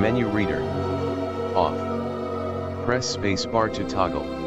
Menu reader. Off. Press spacebar to toggle.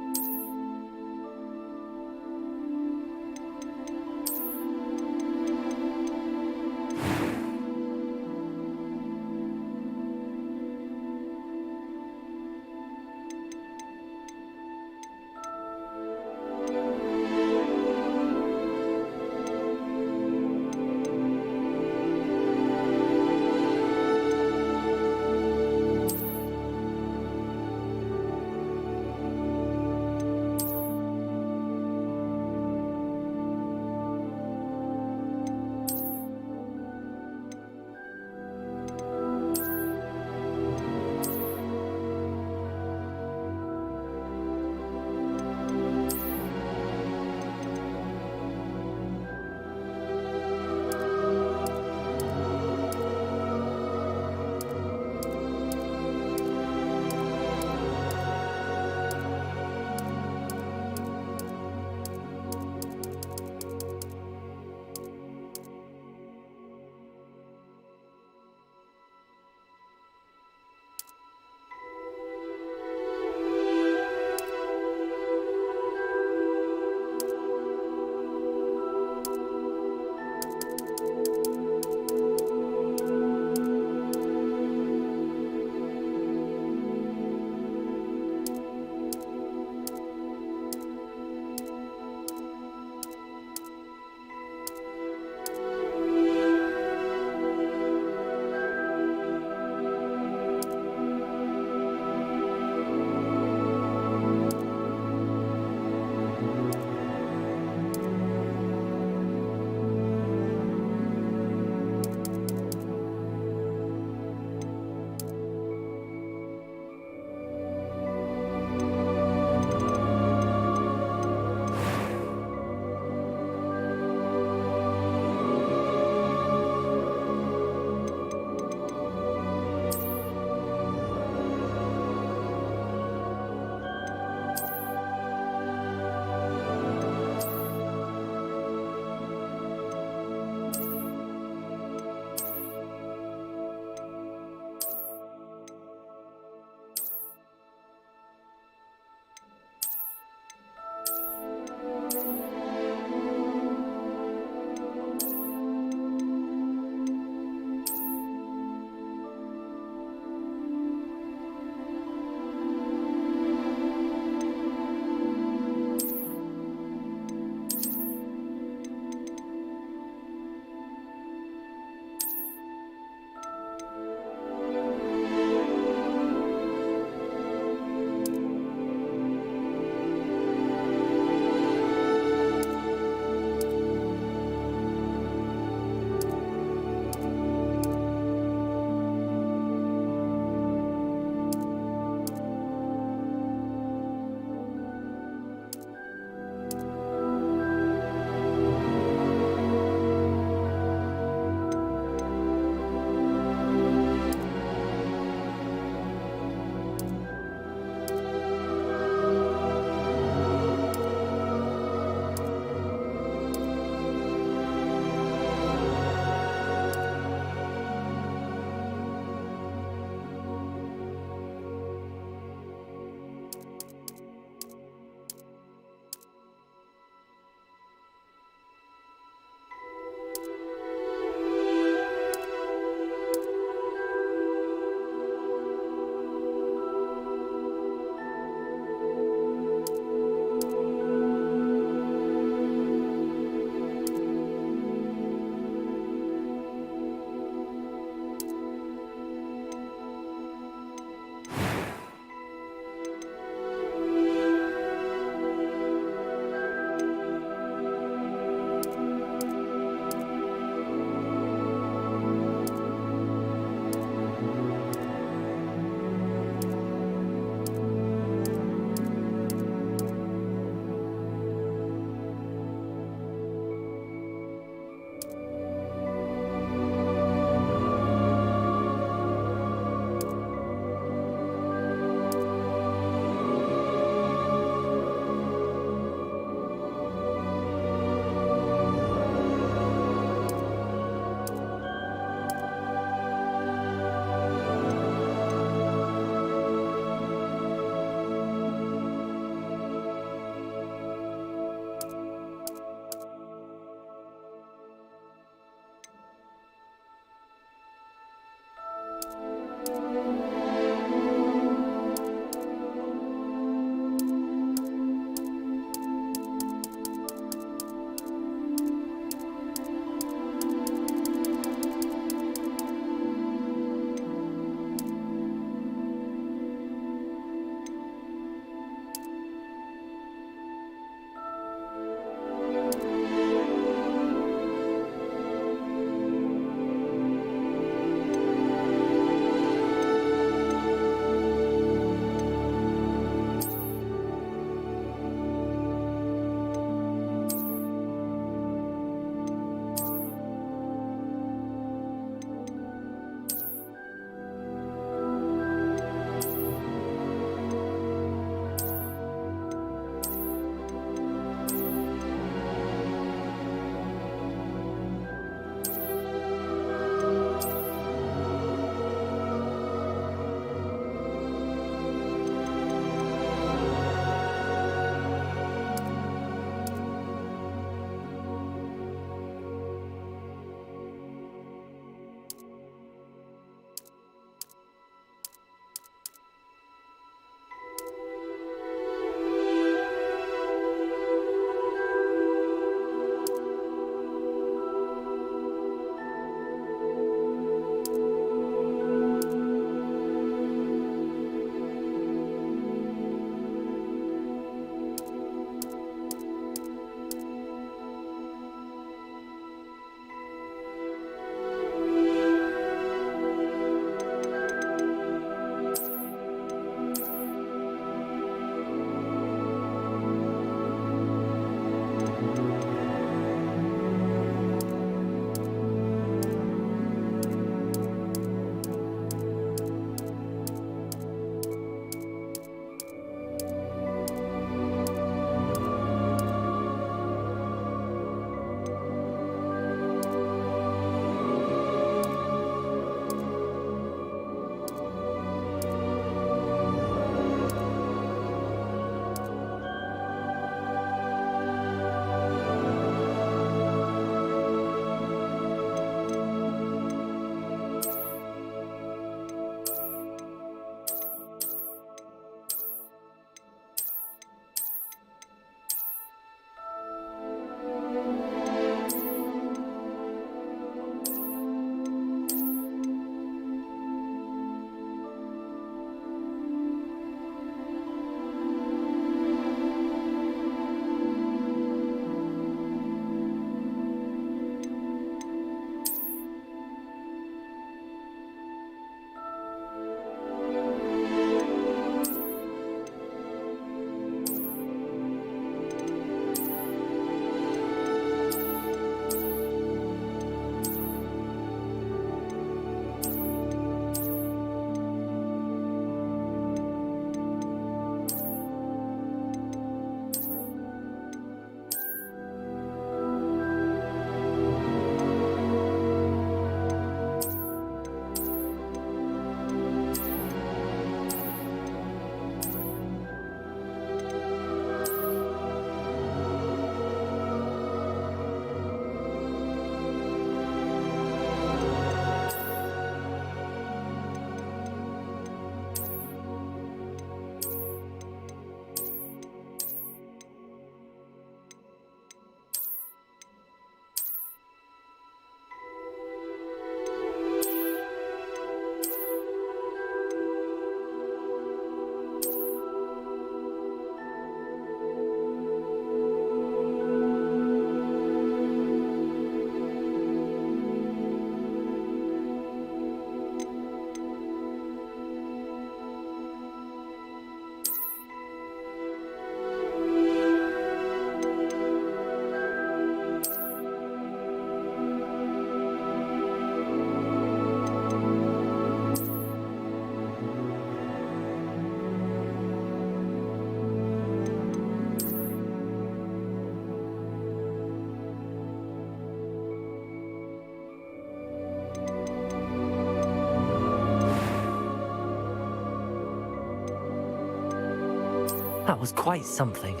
was quite something.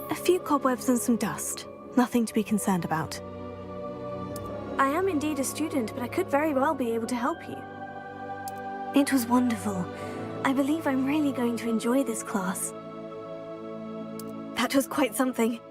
A few cobwebs and some dust. Nothing to be concerned about. I am indeed a student, but I could very well be able to help you. It was wonderful. I believe I'm really going to enjoy this class. That was quite something.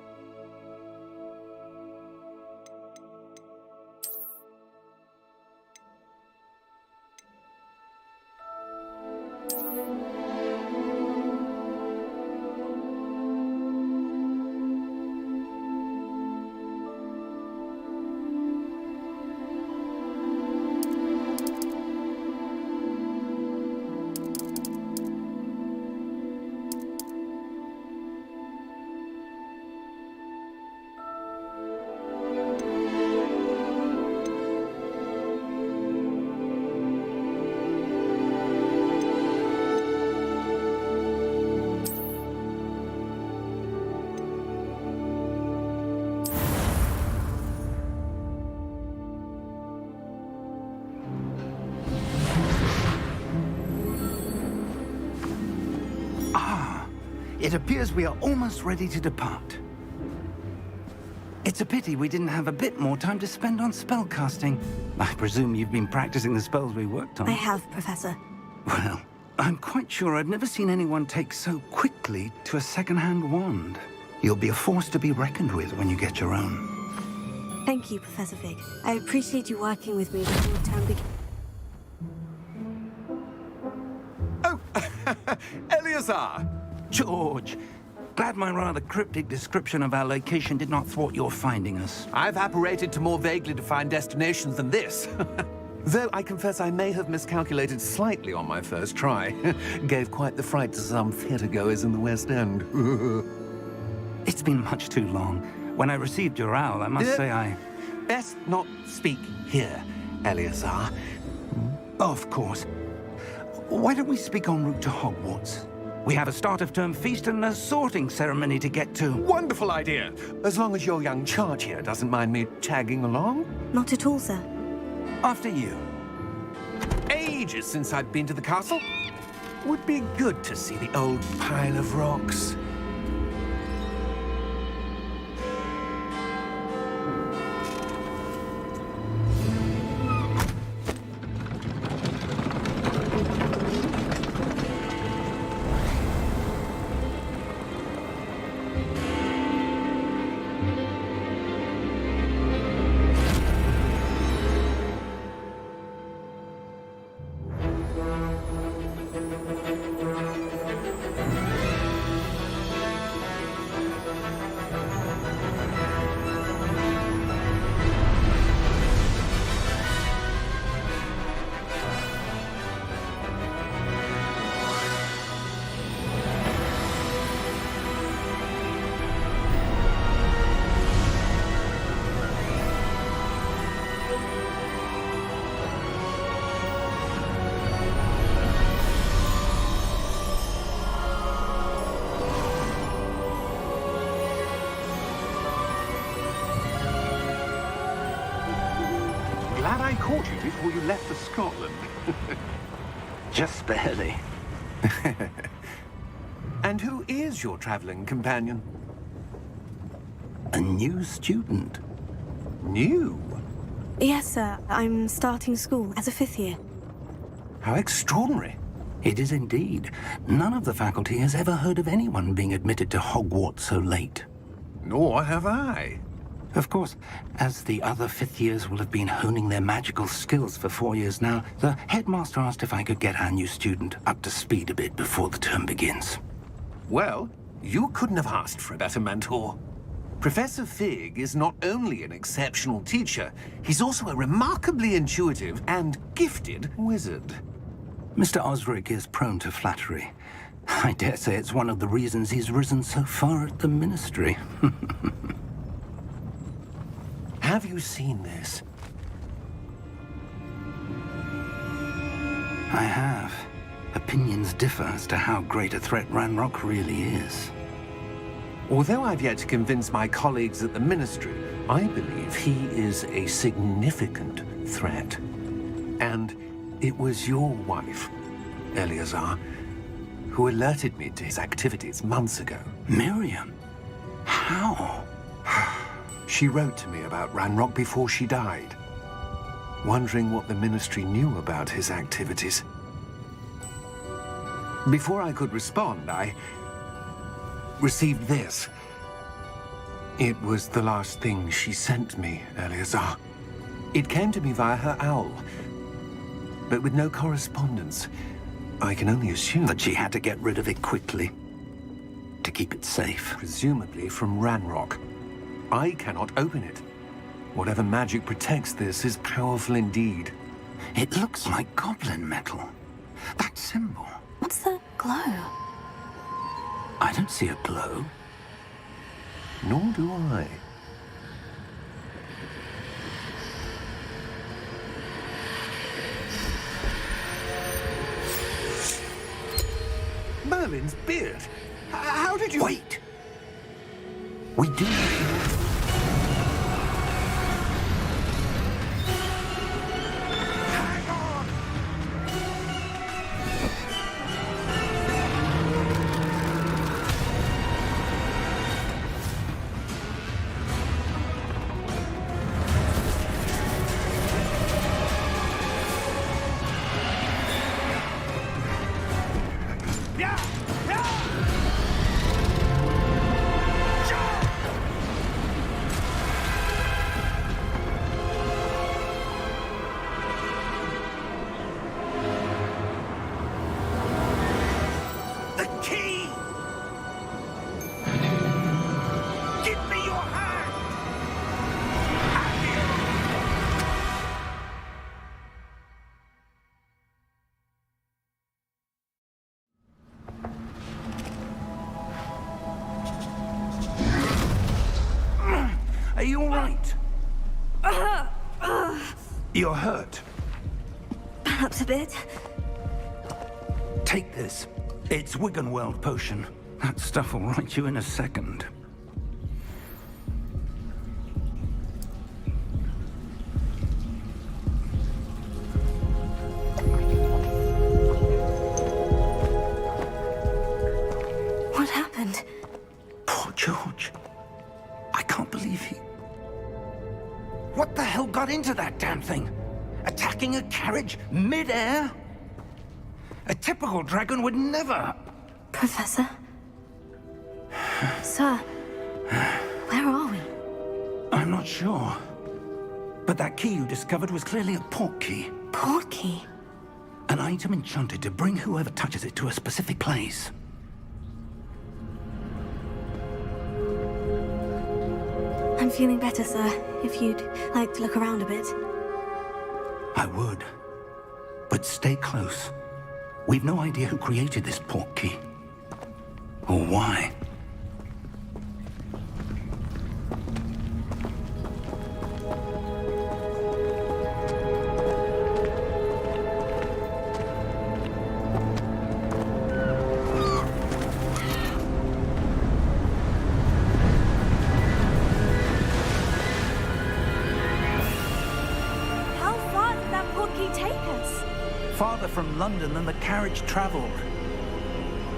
It appears we are almost ready to depart. It's a pity we didn't have a bit more time to spend on spellcasting. I presume you've been practicing the spells we worked on. I have, Professor. Well, I'm quite sure I've never seen anyone take so quickly to a second-hand wand. You'll be a force to be reckoned with when you get your own. Thank you, Professor Fig. I appreciate you working with me before the term begins. Oh, Eleazar! George, glad my rather cryptic description of our location did not thwart your finding us. I've apparated to more vaguely defined destinations than this. Though I confess I may have miscalculated slightly on my first try. Gave quite the fright to some theatre-goers in the West End. It's been much too long. When I received your owl, I must say I... Best not speak here, Eleazar. Of course. Why don't we speak en route to Hogwarts? We have a start-of-term feast and a sorting ceremony to get to. Wonderful idea! As long as your young charge here doesn't mind me tagging along. Not at all, sir. After you. Ages since I've been to the castle. Would be good to see the old pile of rocks. Glad I caught you before you left for Scotland. Just barely. And who is your traveling companion? A new student. New? Yes, sir. I'm starting school as a 5th year. How extraordinary. It is indeed. None of the faculty has ever heard of anyone being admitted to Hogwarts so late. Nor have I. Of course, as the other 5th years will have been honing their magical skills for 4 years now, the headmaster asked if I could get our new student up to speed a bit before the term begins. Well, you couldn't have asked for a better mentor. Professor Fig is not only an exceptional teacher, he's also a remarkably intuitive and gifted wizard. Mr. Osric is prone to flattery. I dare say it's one of the reasons he's risen so far at the Ministry. Have you seen this? I have. Opinions differ as to how great a threat Ranrock really is. Although I've yet to convince my colleagues at the Ministry, I believe he is a significant threat. And it was your wife, Eleazar, who alerted me to his activities months ago. Miriam? How? She wrote to me about Ranrock before she died, wondering what the Ministry knew about his activities. Before I could respond, I received this. It was the last thing she sent me, Eleazar. It came to me via her owl, but with no correspondence. I can only assume That she had to get rid of it quickly to keep it safe. presumably from Ranrock. I cannot open it. Whatever magic protects this is powerful indeed. It looks like goblin metal. That symbol. What's the glow? I don't see a glow. Nor do I. Merlin's beard. How did you... Wait! We do need to... Hang on! Yeah! Yeah! The key! Give me your hand! Are you all right? You're hurt. Perhaps a bit. Take this. It's Wiggenweld potion. That stuff will right you in a second. What happened? Poor George. I can't believe he... What the hell got into that damn thing? Attacking a carriage mid-air? A typical dragon would never... Professor? Sir, where are we? I'm not sure. But that key you discovered was clearly a port key. Port key? An item enchanted to bring whoever touches it to a specific place. I'm feeling better, sir. If you'd like to look around a bit. I would. But stay close. We've no idea who created this port key. Or why. How far did that port key take us? Farther from London than the carriage traveled.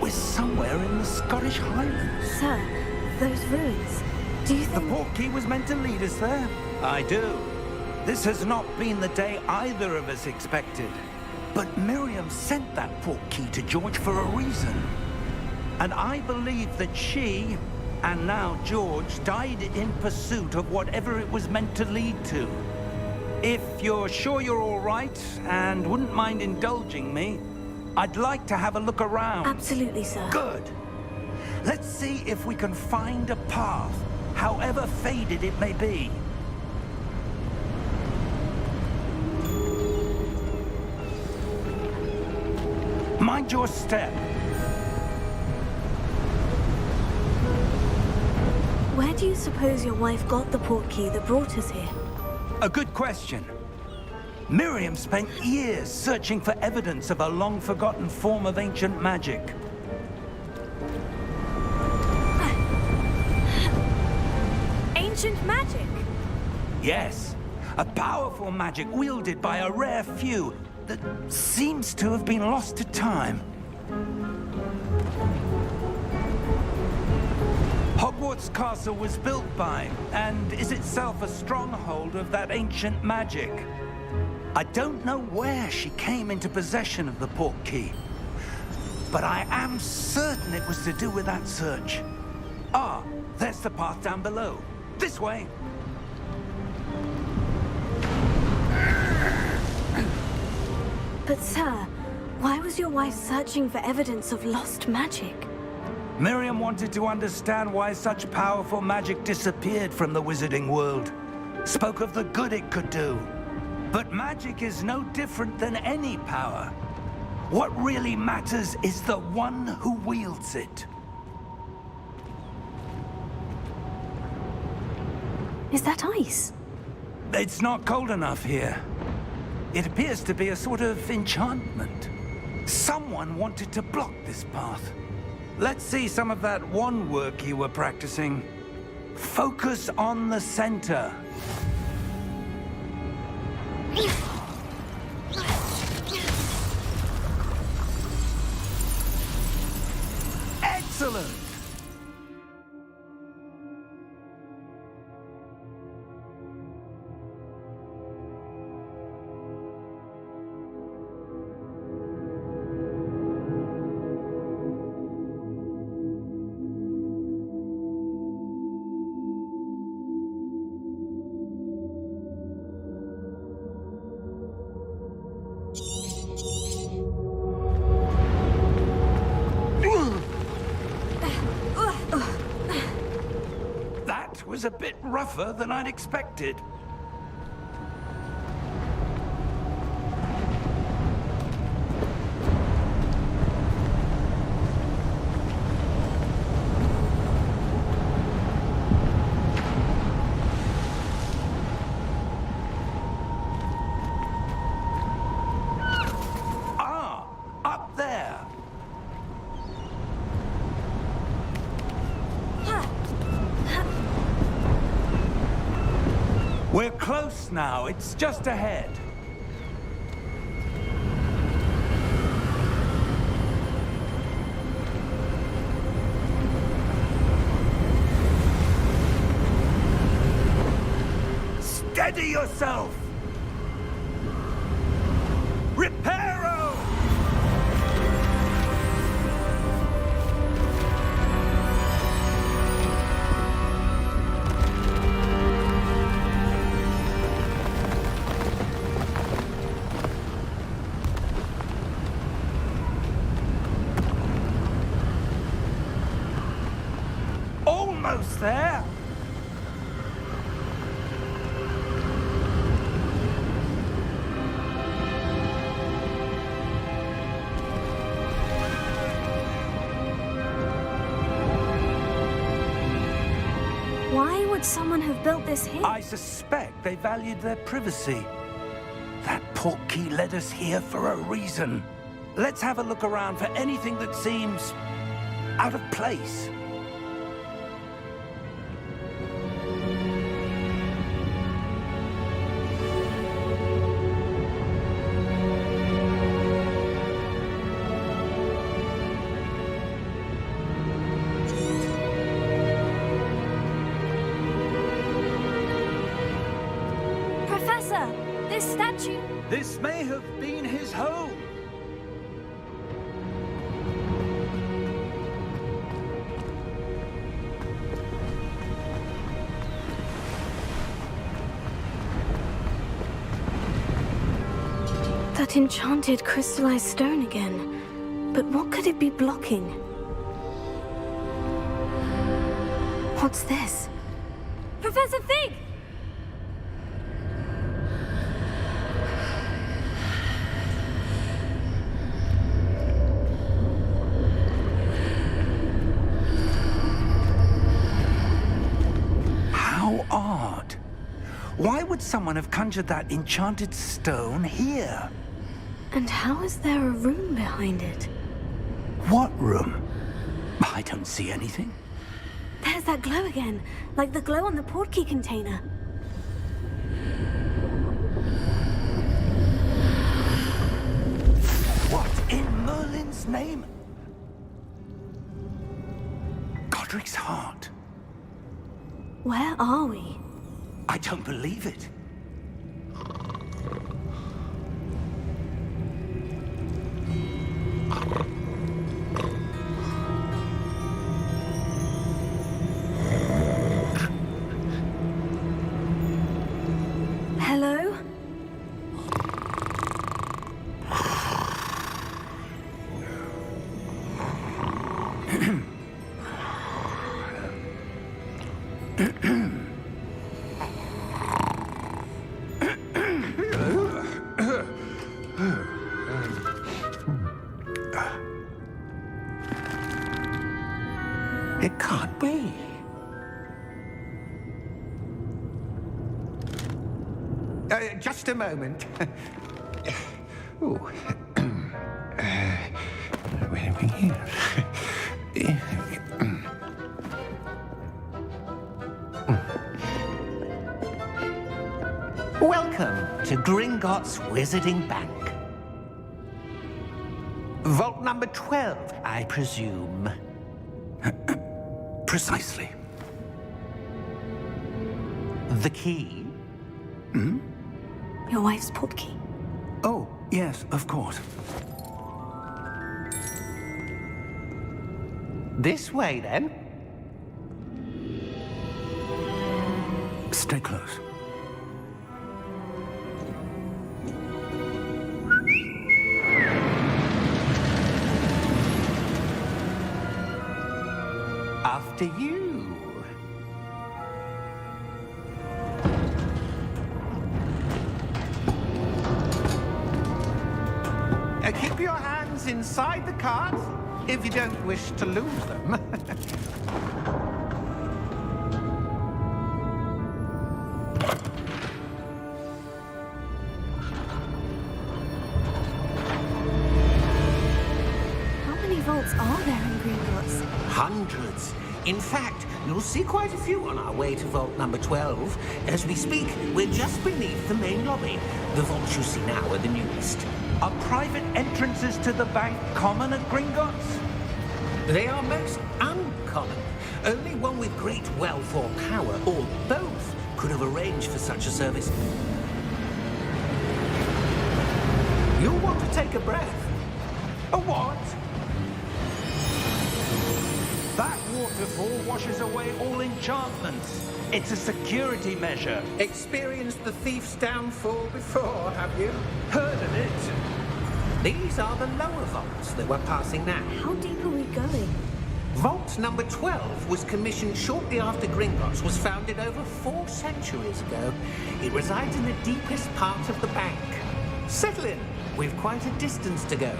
We're somewhere in the Scottish Highlands. Sir, those ruins. Do you The think... port key was meant to lead us there? I do. This has not been the day either of us expected. But Miriam sent that port key to George for a reason. And I believe that she, and now George, died in pursuit of whatever it was meant to lead to. If you're sure you're all right, and wouldn't mind indulging me, I'd like to have a look around. Absolutely, sir. Good. Let's see if we can find a path, however faded it may be. Mind your step. Where do you suppose your wife got the port key that brought us here? A good question. Miriam spent years searching for evidence of a long-forgotten form of ancient magic. Ancient magic? Yes, a powerful magic wielded by a rare few that seems to have been lost to time. Hogwarts Castle was built by, and is itself a stronghold of that ancient magic. I don't know where she came into possession of the portkey, but I am certain it was to do with that search. Ah, there's the path down below. This way. But sir, why was your wife searching for evidence of lost magic? Miriam wanted to understand why such powerful magic disappeared from the wizarding world. Spoke of the good it could do. But magic is no different than any power. What really matters is the one who wields it. Is that ice? It's not cold enough here. It appears to be a sort of enchantment. Someone wanted to block this path. Let's see some of that wand work you were practicing. Focus on the center. Excellent! That was a bit rougher than I'd expected. Ah, up there. We're close now. It's just ahead. Steady yourself! Reparo! Almost there. Why would someone have built this here? I suspect they valued their privacy. That portkey led us here for a reason. Let's have a look around for anything that seems out of place. Professor, this statue... This may have been his home. That enchanted crystallized stone again. But what could it be blocking? What's this? Professor Fig! How odd. Why would someone have conjured that enchanted stone here? And how is there a room behind it? What room? I don't see anything. There's that glow again, like the glow on the portkey container. What in Merlin's name? Godric's heart. Where are we? I don't believe it. Hello? It can't be. Just a moment. Ooh. Where are we here? Welcome to Gringotts Wizarding Bank. Vault number 12, I presume. Precisely. The key? Your wife's portkey. Oh, yes, of course. This way, then. Stay close. After you. Keep your hands inside the cart if you don't wish to lose them. How many vaults are there in Gringotts? Hundreds. In fact, you'll see quite a few on our way to vault number 12. As we speak, we're just beneath the main lobby. The vaults you see now are the newest. Are private entrances to the bank common at Gringotts? They are most uncommon. Only one with great wealth or power, or both, could have arranged for such a service. You'll want to take a breath. A what? That waterfall washes away all enchantments. It's a security measure. Experienced the thief's downfall before, have you? Heard of it? These are the lower vaults that we're passing now. How deep are we going? Vault number 12 was commissioned shortly after Gringotts was founded over 4 centuries ago. It resides in the deepest part of the bank. Settle in. We've quite a distance to go.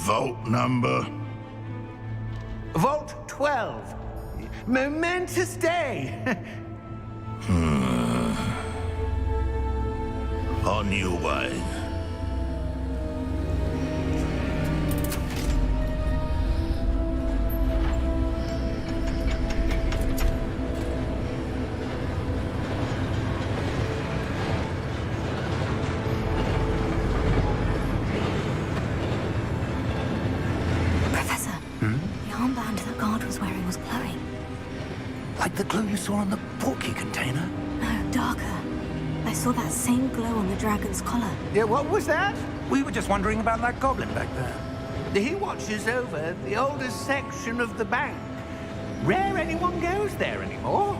Vault number? Vault 12. Momentous day. On your way. Professor, the armband that guard was wearing was glowing. Like the glue you saw on the portkey container? No, darker. I saw that same glow on the dragon's collar. Yeah, what was that? We were just wondering about that goblin back there. He watches over the oldest section of the bank. Rare anyone goes there anymore.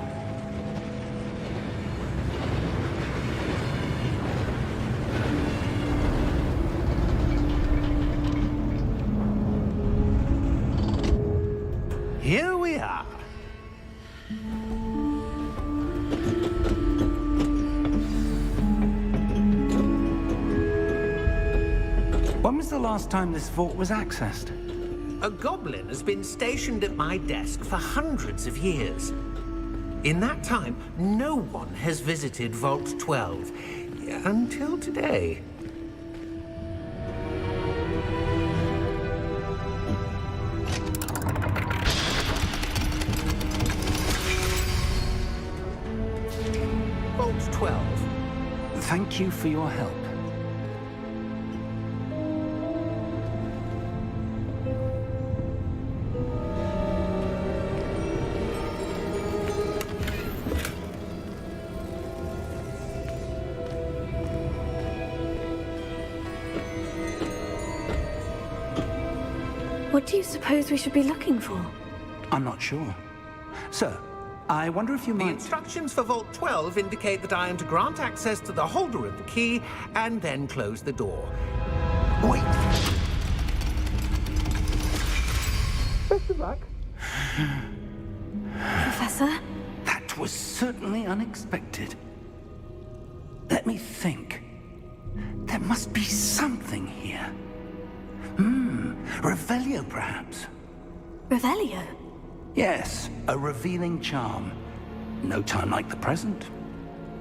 Here we are. When was the last time this vault was accessed? A goblin has been stationed at my desk for hundreds of years. In that time, no one has visited Vault 12 until today. Thank you for your help. What do you suppose we should be looking for? I'm not sure. Sir, I wonder if you The might... instructions for Vault 12 indicate that I am to grant access to the holder of the key and then close the door. Wait! Best of luck. Professor? That was certainly unexpected. Let me think. There must be something here. Revelio, perhaps? Revelio? Yes, a revealing charm. No time like the present.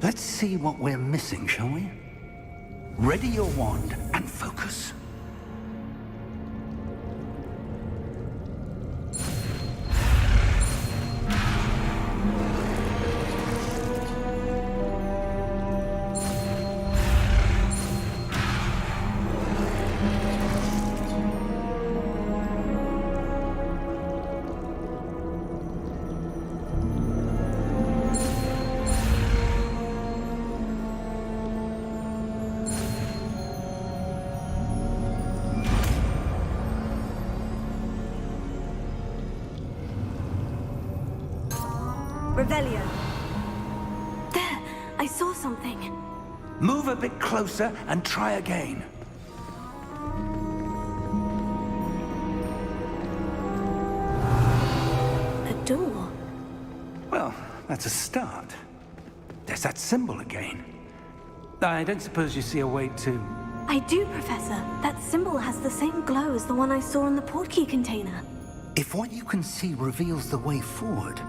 Let's see what we're missing, shall we? Ready your wand and focus. Revelio. There! I saw something. Move a bit closer and try again. A door. Well, that's a start. There's that symbol again. I don't suppose you see a way to... I do, Professor. That symbol has the same glow as the one I saw in the portkey container. If what you can see reveals the way forward,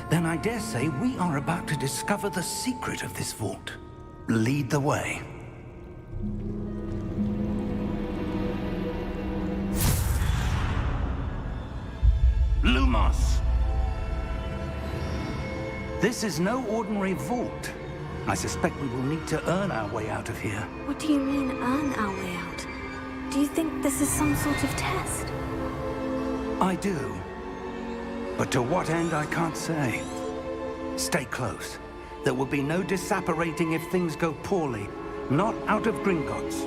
then I dare say we are about to discover the secret of this vault. Lead the way. Lumos! This is no ordinary vault. I suspect we will need to earn our way out of here. What do you mean, earn our way out? Do you think this is some sort of test? I do. But to what end, I can't say. Stay close. There will be no disapparating if things go poorly. Not out of Gringotts.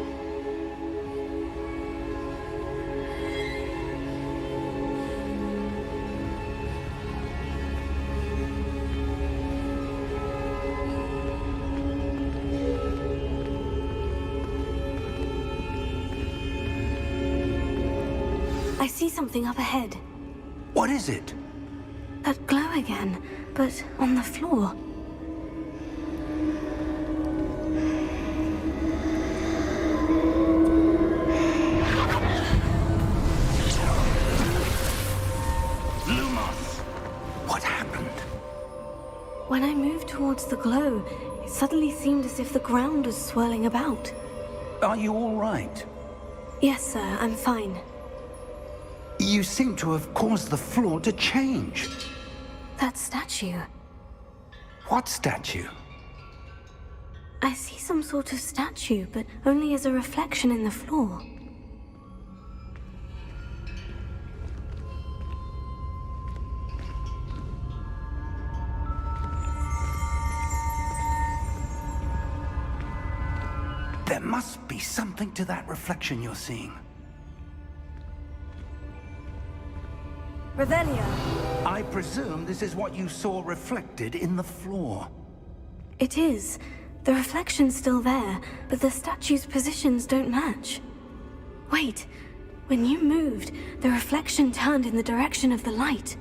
I see something up ahead. What is it? That glow again, but on the floor. Lumos! What happened? When I moved towards the glow, it suddenly seemed as if the ground was swirling about. Are you all right? Yes, sir, I'm fine. You seem to have caused the floor to change. That statue. What statue? I see some sort of statue, but only as a reflection in the floor. There must be something to that reflection you're seeing. Revelio. I presume this is what you saw reflected in the floor. It is. The reflection's still there, but the statue's positions don't match. Wait. When you moved, the reflection turned in the direction of the light.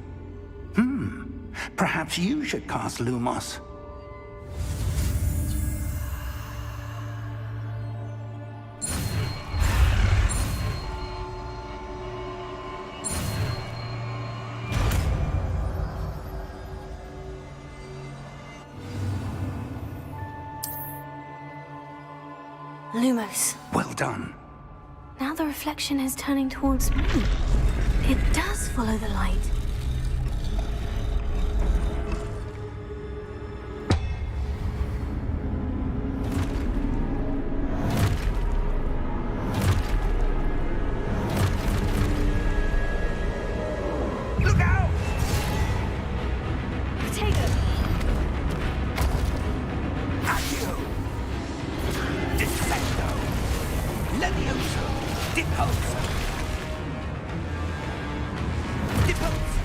Perhaps you should cast Lumos. Lumos. Well done. Now the reflection is turning towards me. It does follow the light. Depose! Depose!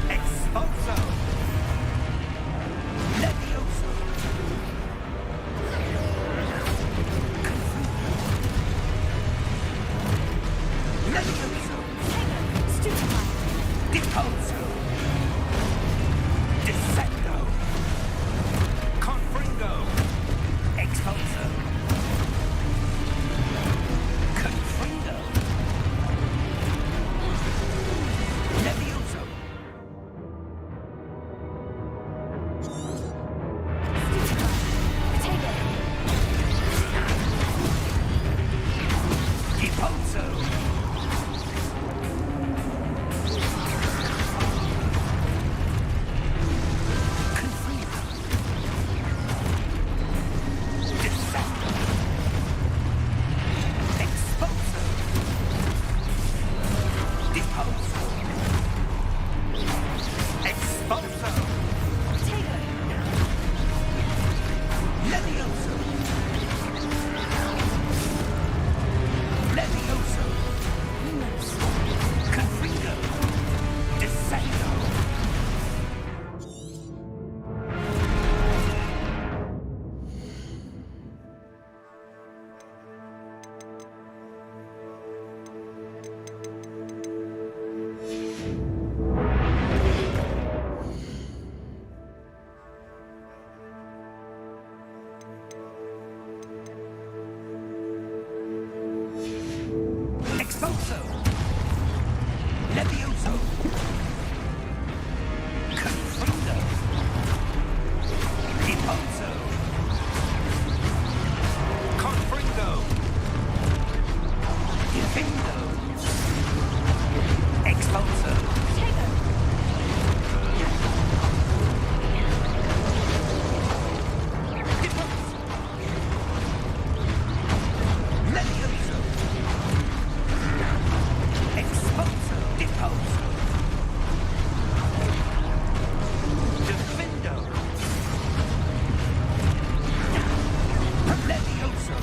Expulso! Levioso! Levioso! Stupefy. Deposo! Descendo! Confringo! Expulso! Confringo! Levioso! Deposo! Expulso! Levioso! Confrindo! Deposo! Confrindo! Defindo! Expulso! Deposo! Levioso! Expulso! Deposo! Defindo! Levioso!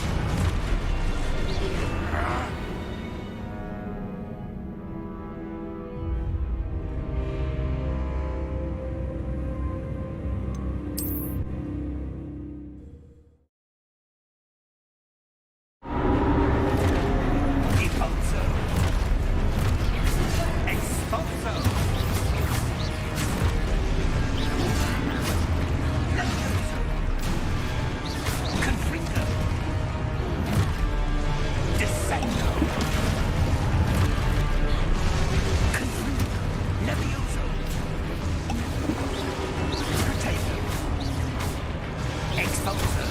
Deposo! Expulso! Levioso! Confringo! Descendo! Confringo! Levioso! Potato! Expulso!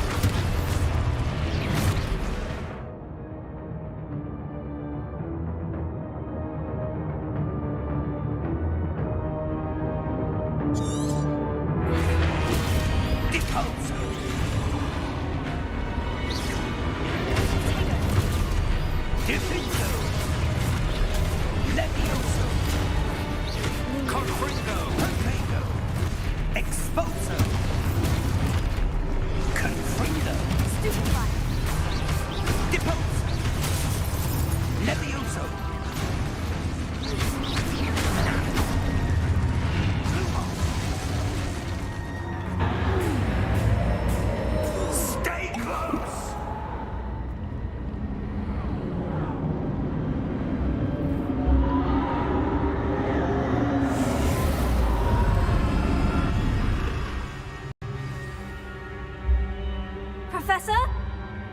Deposo! Defindo! Levioso! Confringo! Potato! Expulso! Confrindo! Stupefy. Deposo! Levioso! Stay close! Professor?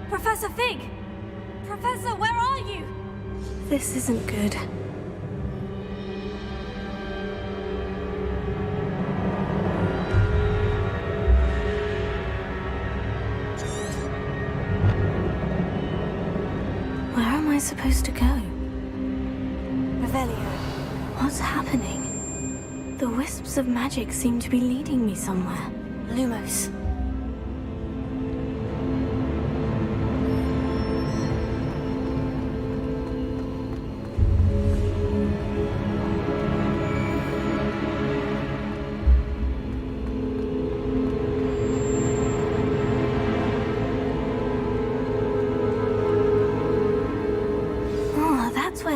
Professor Fig? Professor, where are you? This isn't good. Where am I supposed to go? Revelio. What's happening? The wisps of magic seem to be leading me somewhere. Lumos.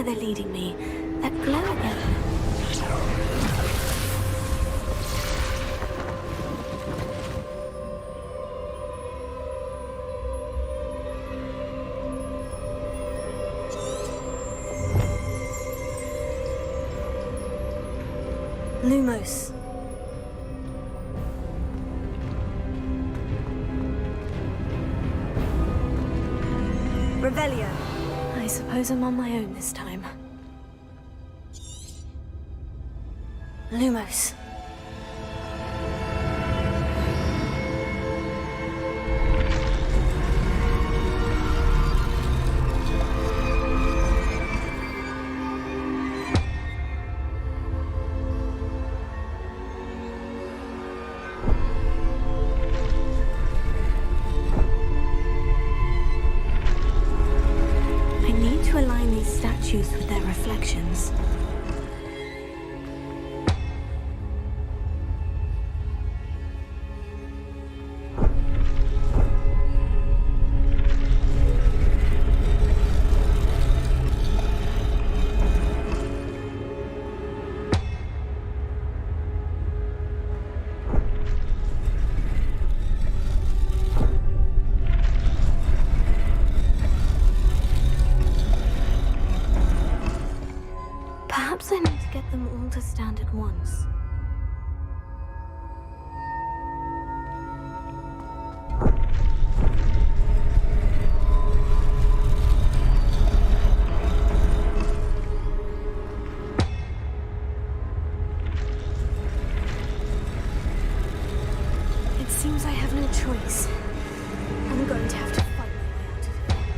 where they're leading me. That glow again. Lumos. Revelio. I suppose I'm on my own this time. Lumos. With their reflections. Perhaps I need to get them all to stand at once. It seems I have no choice. I'm going to have to fight my way out of here.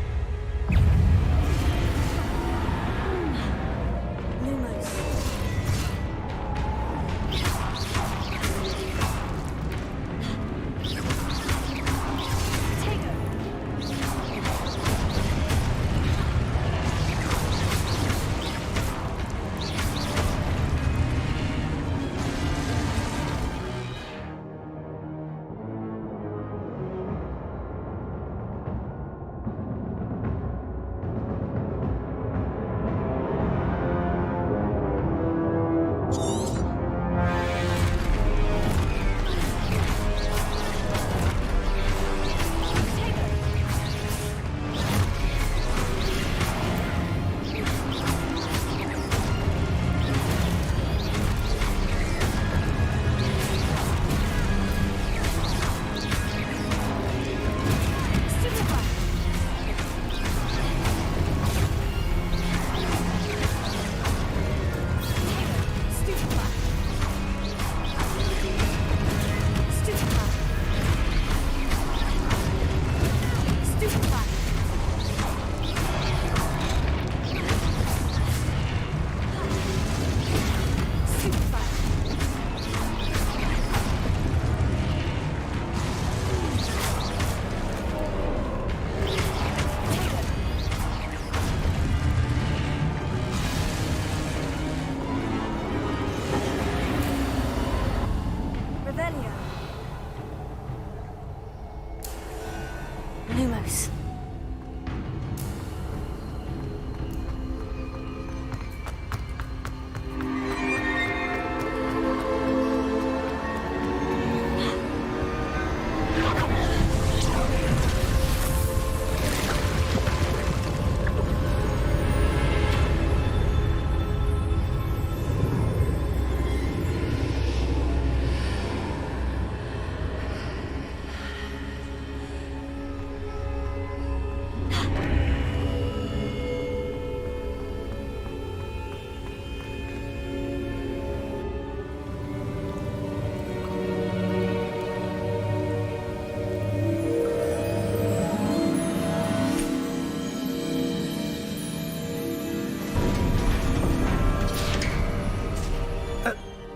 Lumos.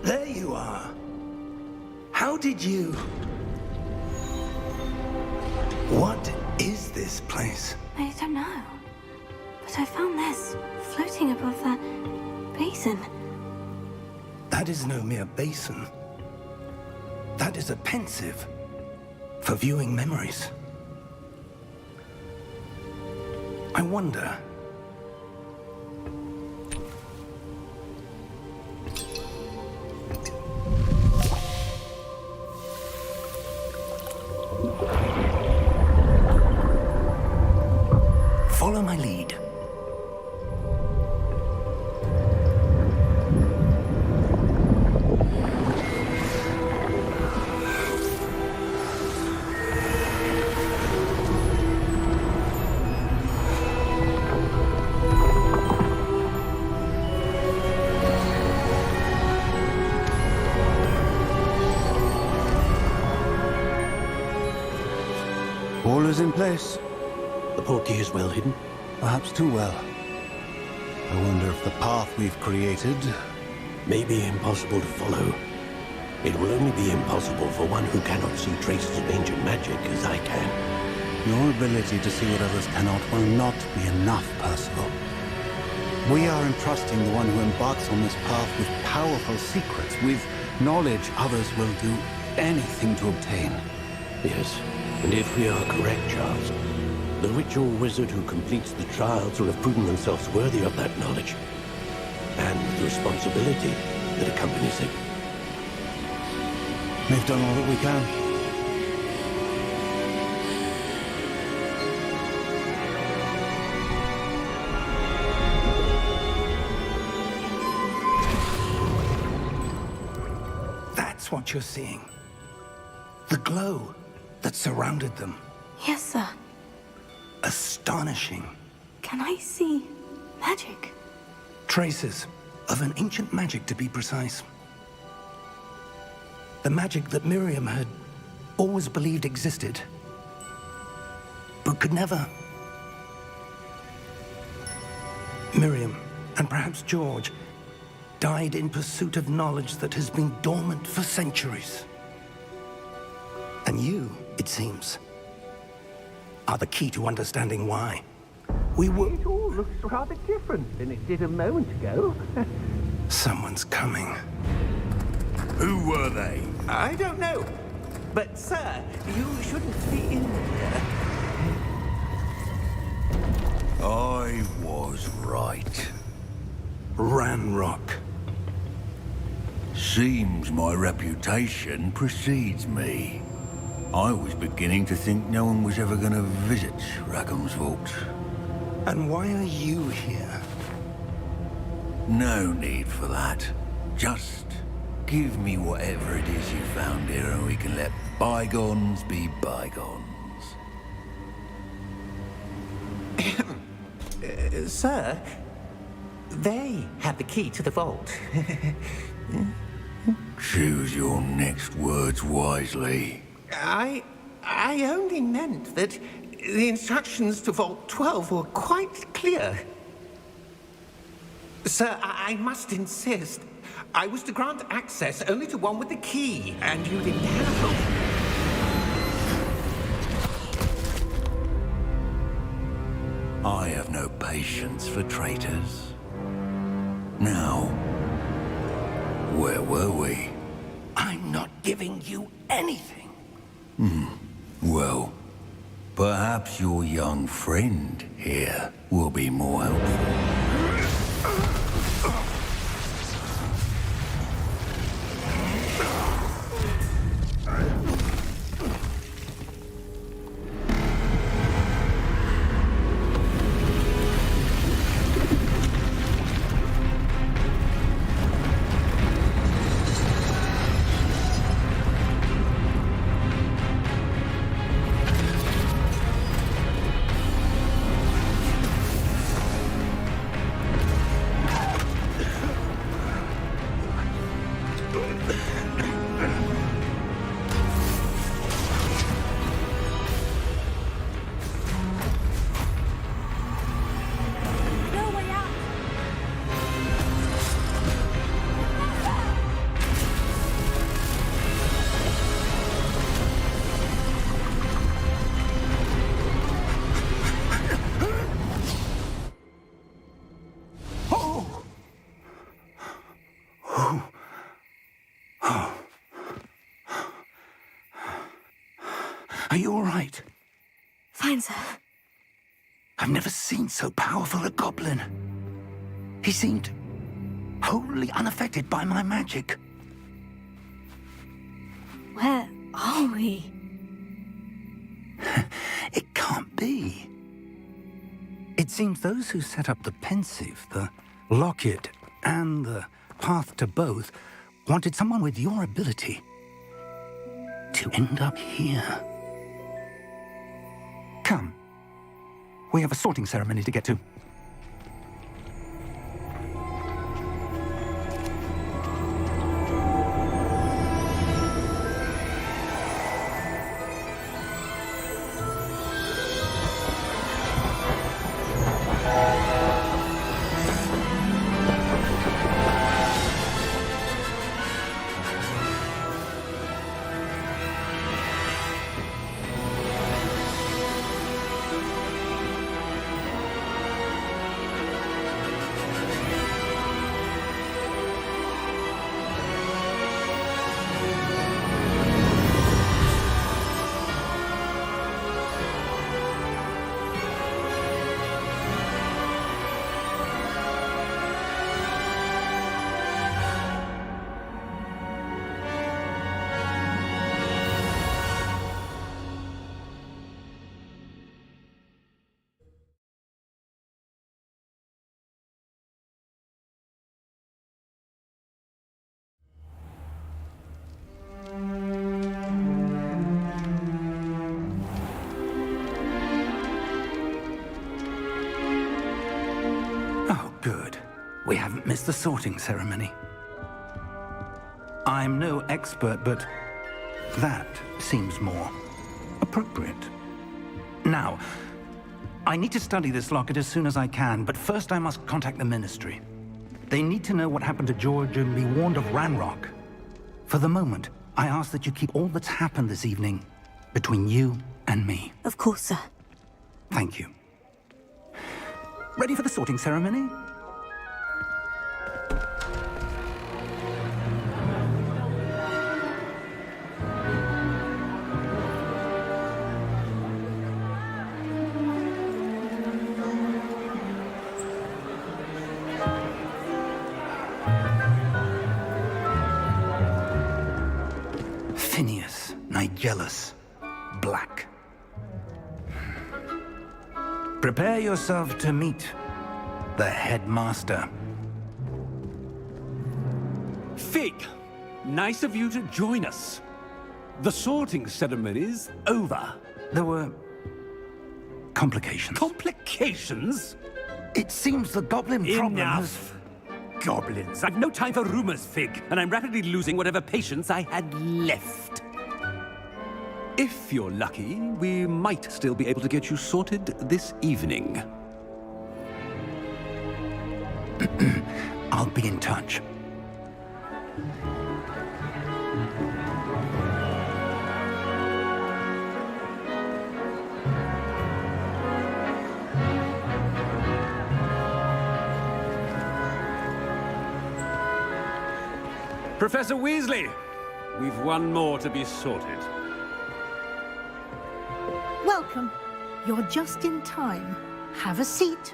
There you are. How did you... What is this place? I don't know. But I found this floating above that basin. That is no mere basin. That is a pensive for viewing memories. I wonder, Follow my lead. All is in place. The portkey is well hidden. Perhaps too well. I wonder if the path we've created... May be impossible to follow. It will only be impossible for one who cannot see traces of ancient magic as I can. Your ability to see what others cannot will not be enough, Percival. We are entrusting the one who embarks on this path with powerful secrets, with knowledge others will do anything to obtain. Yes, and if we are correct, Charles, the ritual wizard who completes the trials will have proven themselves worthy of that knowledge, and the responsibility that accompanies it. We've done all that we can. That's what you're seeing. The glow that surrounded them. Yes, sir. Astonishing. Can I see magic? Traces of an ancient magic, to be precise. The magic that Miriam had always believed existed, but could never. Miriam, and perhaps George, died in pursuit of knowledge that has been dormant for centuries. And you, it seems, are the key to understanding why. We were... It all looks rather different than it did a moment ago. Someone's coming. Who were they? I don't know. But, sir, you shouldn't be in here. I was right. Ranrock. Seems my reputation precedes me. I was beginning to think no one was ever going to visit Rackham's vault. And why are you here? No need for that. Just give me whatever it is you found here and we can let bygones be bygones. Sir, they have the key to the vault. Choose your next words wisely. I only meant that the instructions to Vault 12 were quite clear. Sir, I must insist. I was to grant access only to one with the key, and you didn't have it. I have no patience for traitors. Now, where were we? I'm not giving you anything. Well, perhaps your young friend here will be more helpful. No way out! Are you all right? Fine, sir. I've never seen so powerful a goblin. He seemed wholly unaffected by my magic. Where are we? It can't be. It seems those who set up the pensive, the locket, and the path to both wanted someone with your ability to end up here. Come. We have a sorting ceremony to get to. Good. We haven't missed the sorting ceremony. I'm no expert, but that seems more appropriate. Now, I need to study this locket as soon as I can, but first I must contact the Ministry. They need to know what happened to George and be warned of Ranrock. For the moment, I ask that you keep all that's happened this evening between you and me. Of course, sir. Thank you. Ready for the sorting ceremony? Phineas, Nigellus, Black. Prepare yourself to meet the headmaster. Fig, nice of you to join us. The sorting ceremony's over. There were complications. Complications? It seems the goblin problem Enough. Goblins. I've no time for rumors, Fig, and I'm rapidly losing whatever patience I had left. If you're lucky, we might still be able to get you sorted this evening. I'll be in touch. Professor Weasley, we've one more to be sorted. Welcome. You're just in time. Have a seat.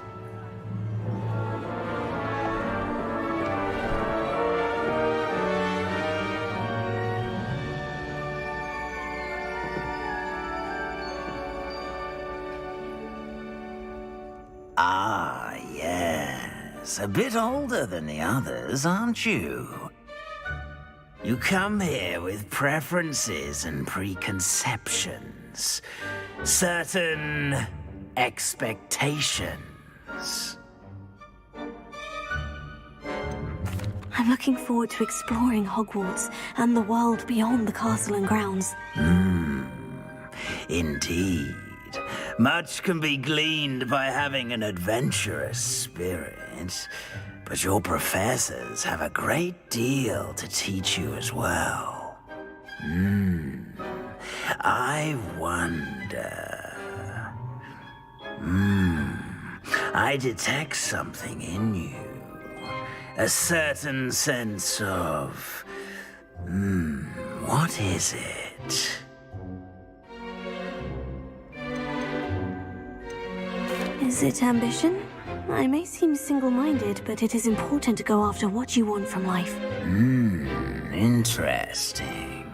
Ah, yes. A bit older than the others, aren't you? You come here with preferences and preconceptions. Certain expectations. I'm looking forward to exploring Hogwarts and the world beyond the castle and grounds. Indeed. Much can be gleaned by having an adventurous spirit. But your professors have a great deal to teach you as well. I wonder... I detect something in you. A certain sense of... what is it? Is it ambition? I may seem single-minded, but it is important to go after what you want from life. Interesting.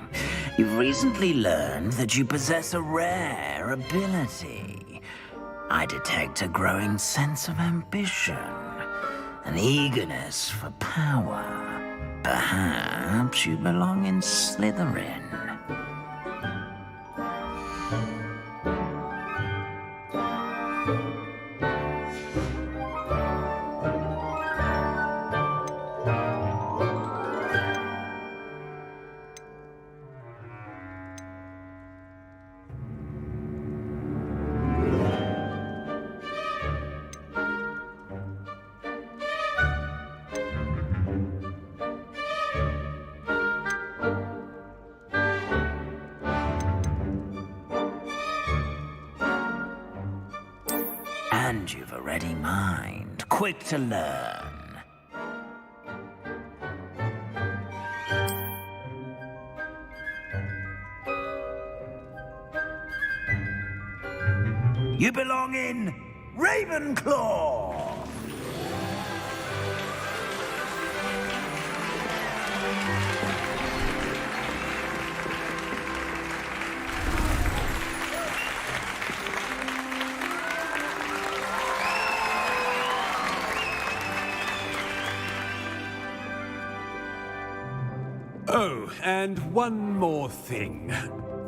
You've recently learned that you possess a rare ability. I detect a growing sense of ambition, an eagerness for power. Perhaps you belong in Slytherin. And you've a ready mind, quick to learn. You belong in Ravenclaw! Oh, and one more thing.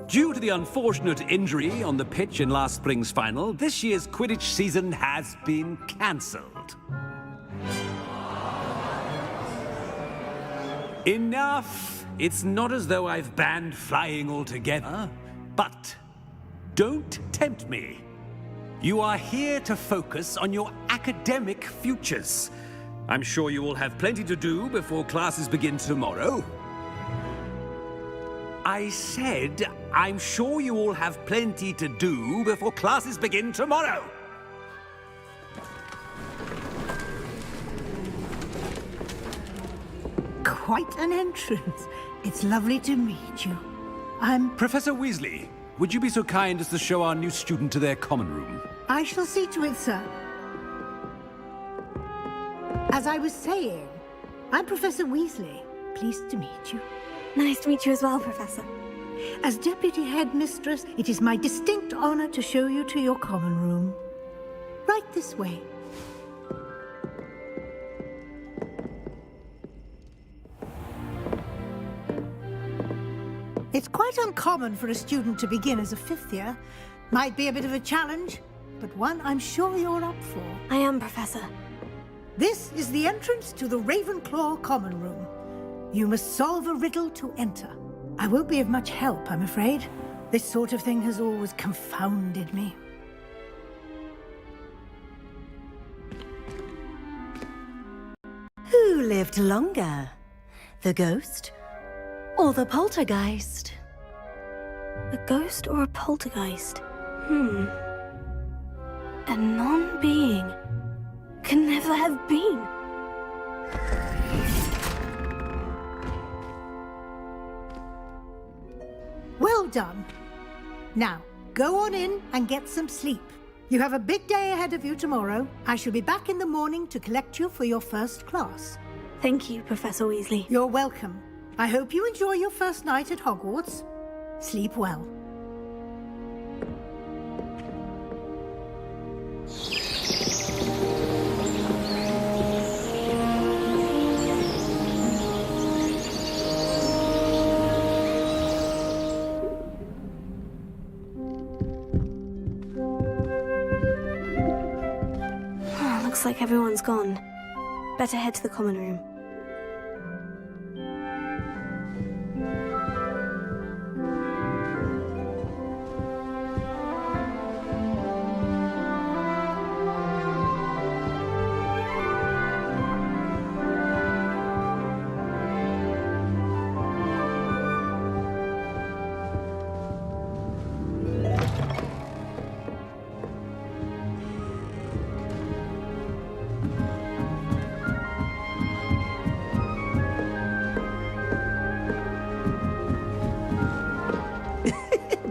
Due to the unfortunate injury on the pitch in last spring's final, this year's Quidditch season has been cancelled. Enough! It's not as though I've banned flying altogether, but don't tempt me. You are here to focus on your academic futures. I'm sure you will have plenty to do before classes begin tomorrow. I said, I'm sure you all have plenty to do before classes begin tomorrow. Quite an entrance. It's lovely to meet you. I'm... Professor Weasley, would you be so kind as to show our new student to their common room? I shall see to it, sir. As I was saying, I'm Professor Weasley. Pleased to meet you. Nice to meet you as well, Professor. As Deputy Headmistress, it is my distinct honor to show you to your common room. Right this way. It's quite uncommon for a student to begin as a fifth year. Might be a bit of a challenge, but one I'm sure you're up for. I am, Professor. This is the entrance to the Ravenclaw common room. You must solve a riddle to enter. I won't be of much help, I'm afraid. This sort of thing has always confounded me. Who lived longer? The ghost or the poltergeist? A ghost or a poltergeist? A non-being can never have been. Well done. Now, go on in and get some sleep. You have a big day ahead of you tomorrow. I shall be back in the morning to collect you for your first class. Thank you, Professor Weasley. You're welcome. I hope you enjoy your first night at Hogwarts. Sleep well. Looks like everyone's gone. Better head to the common room.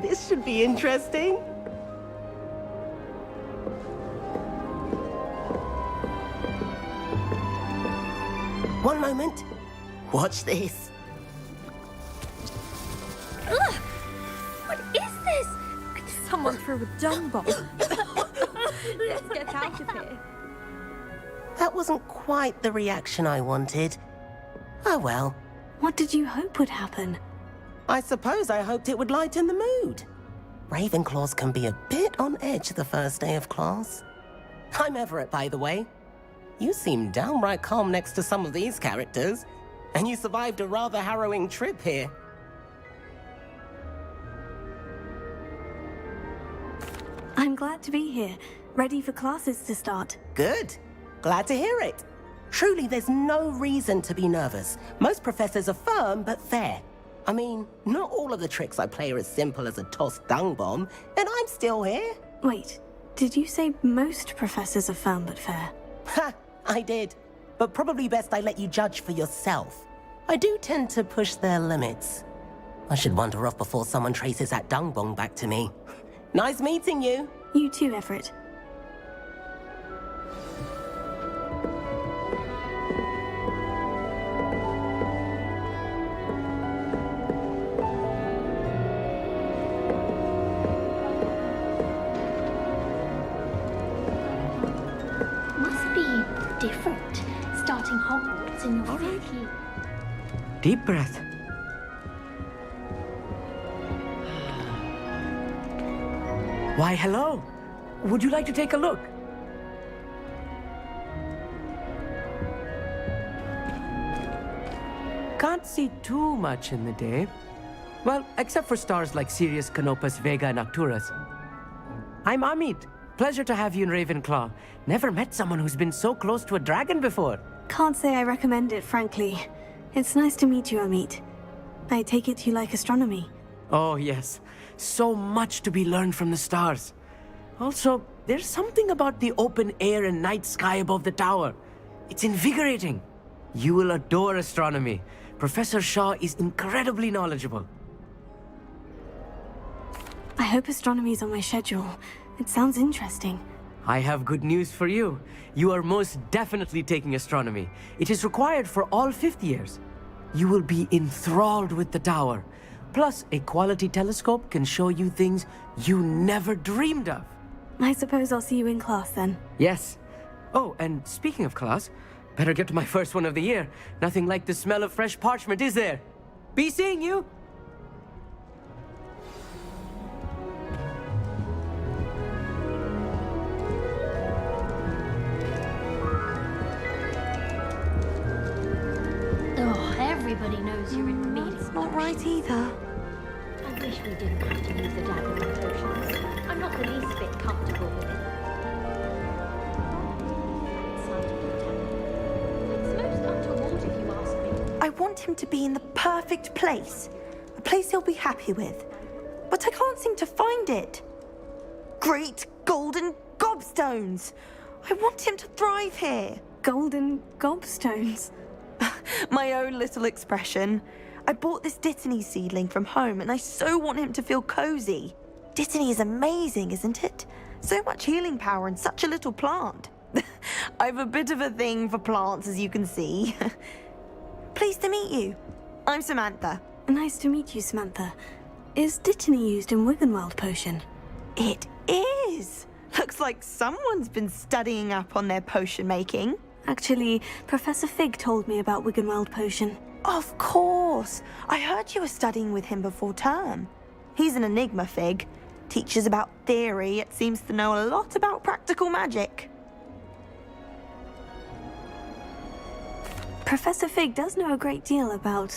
This should be interesting. One moment. Watch this. Ugh! What is this? Someone threw a dung bomb. Let's get out of here. That wasn't quite the reaction I wanted. Oh well. What did you hope would happen? I suppose I hoped it would lighten the mood. Ravenclaws can be a bit on edge the first day of class. I'm Everett, by the way. You seem downright calm next to some of these characters, and you survived a rather harrowing trip here. I'm glad to be here, ready for classes to start. Good. Glad to hear it. Truly, there's no reason to be nervous. Most professors are firm but fair. I mean, not all of the tricks I play are as simple as a tossed dung bomb, and I'm still here. Wait, did you say most professors are firm but fair? Ha! I did. But probably best I let you judge for yourself. I do tend to push their limits. I should wander off before someone traces that dung bomb back to me. Nice meeting you. You too, Everett. Must be different, starting Hogwarts in your fifth year. Deep breath. Why, hello. Would you like to take a look? Can't see too much in the day. Well, except for stars like Sirius, Canopus, Vega, and Arcturus. I'm Amit. Pleasure to have you in Ravenclaw. Never met someone who's been so close to a dragon before. Can't say I recommend it, frankly. It's nice to meet you, Amit. I take it you like astronomy. Oh, yes. So much to be learned from the stars. Also, there's something about the open air and night sky above the tower. It's invigorating. You will adore astronomy. Professor Shaw is incredibly knowledgeable. I hope astronomy's on my schedule. It sounds interesting. I have good news for you. You are most definitely taking astronomy. It is required for all fifth years. You will be enthralled with the tower. Plus, a quality telescope can show you things you never dreamed of. I suppose I'll see you in class then. Yes. Oh, and speaking of class, better get to my first one of the year. Nothing like the smell of fresh parchment, is there? Be seeing you! Oh, everybody knows you're in remedial. That's not right either. I wish we didn't have to use the dagger on potions. I'm not the least bit comfortable with it. It's most untoward if you ask me. I want him to be in the perfect place. A place he'll be happy with. But I can't seem to find it. Great golden gobstones! I want him to thrive here. Golden gobstones? My own little expression. I bought this Dittany seedling from home and I so want him to feel cozy. Dittany is amazing, isn't it? So much healing power in such a little plant. I've a bit of a thing for plants, as you can see. Pleased to meet you. I'm Samantha. Nice to meet you, Samantha. Is Dittany used in Wiggenweld potion? It is. Looks like someone's been studying up on their potion making. Actually, Professor Fig told me about Wiggenweld potion. Of course. I heard you were studying with him before term. He's an enigma, Fig. Teaches about theory, yet seems to know a lot about practical magic. Professor Fig does know a great deal about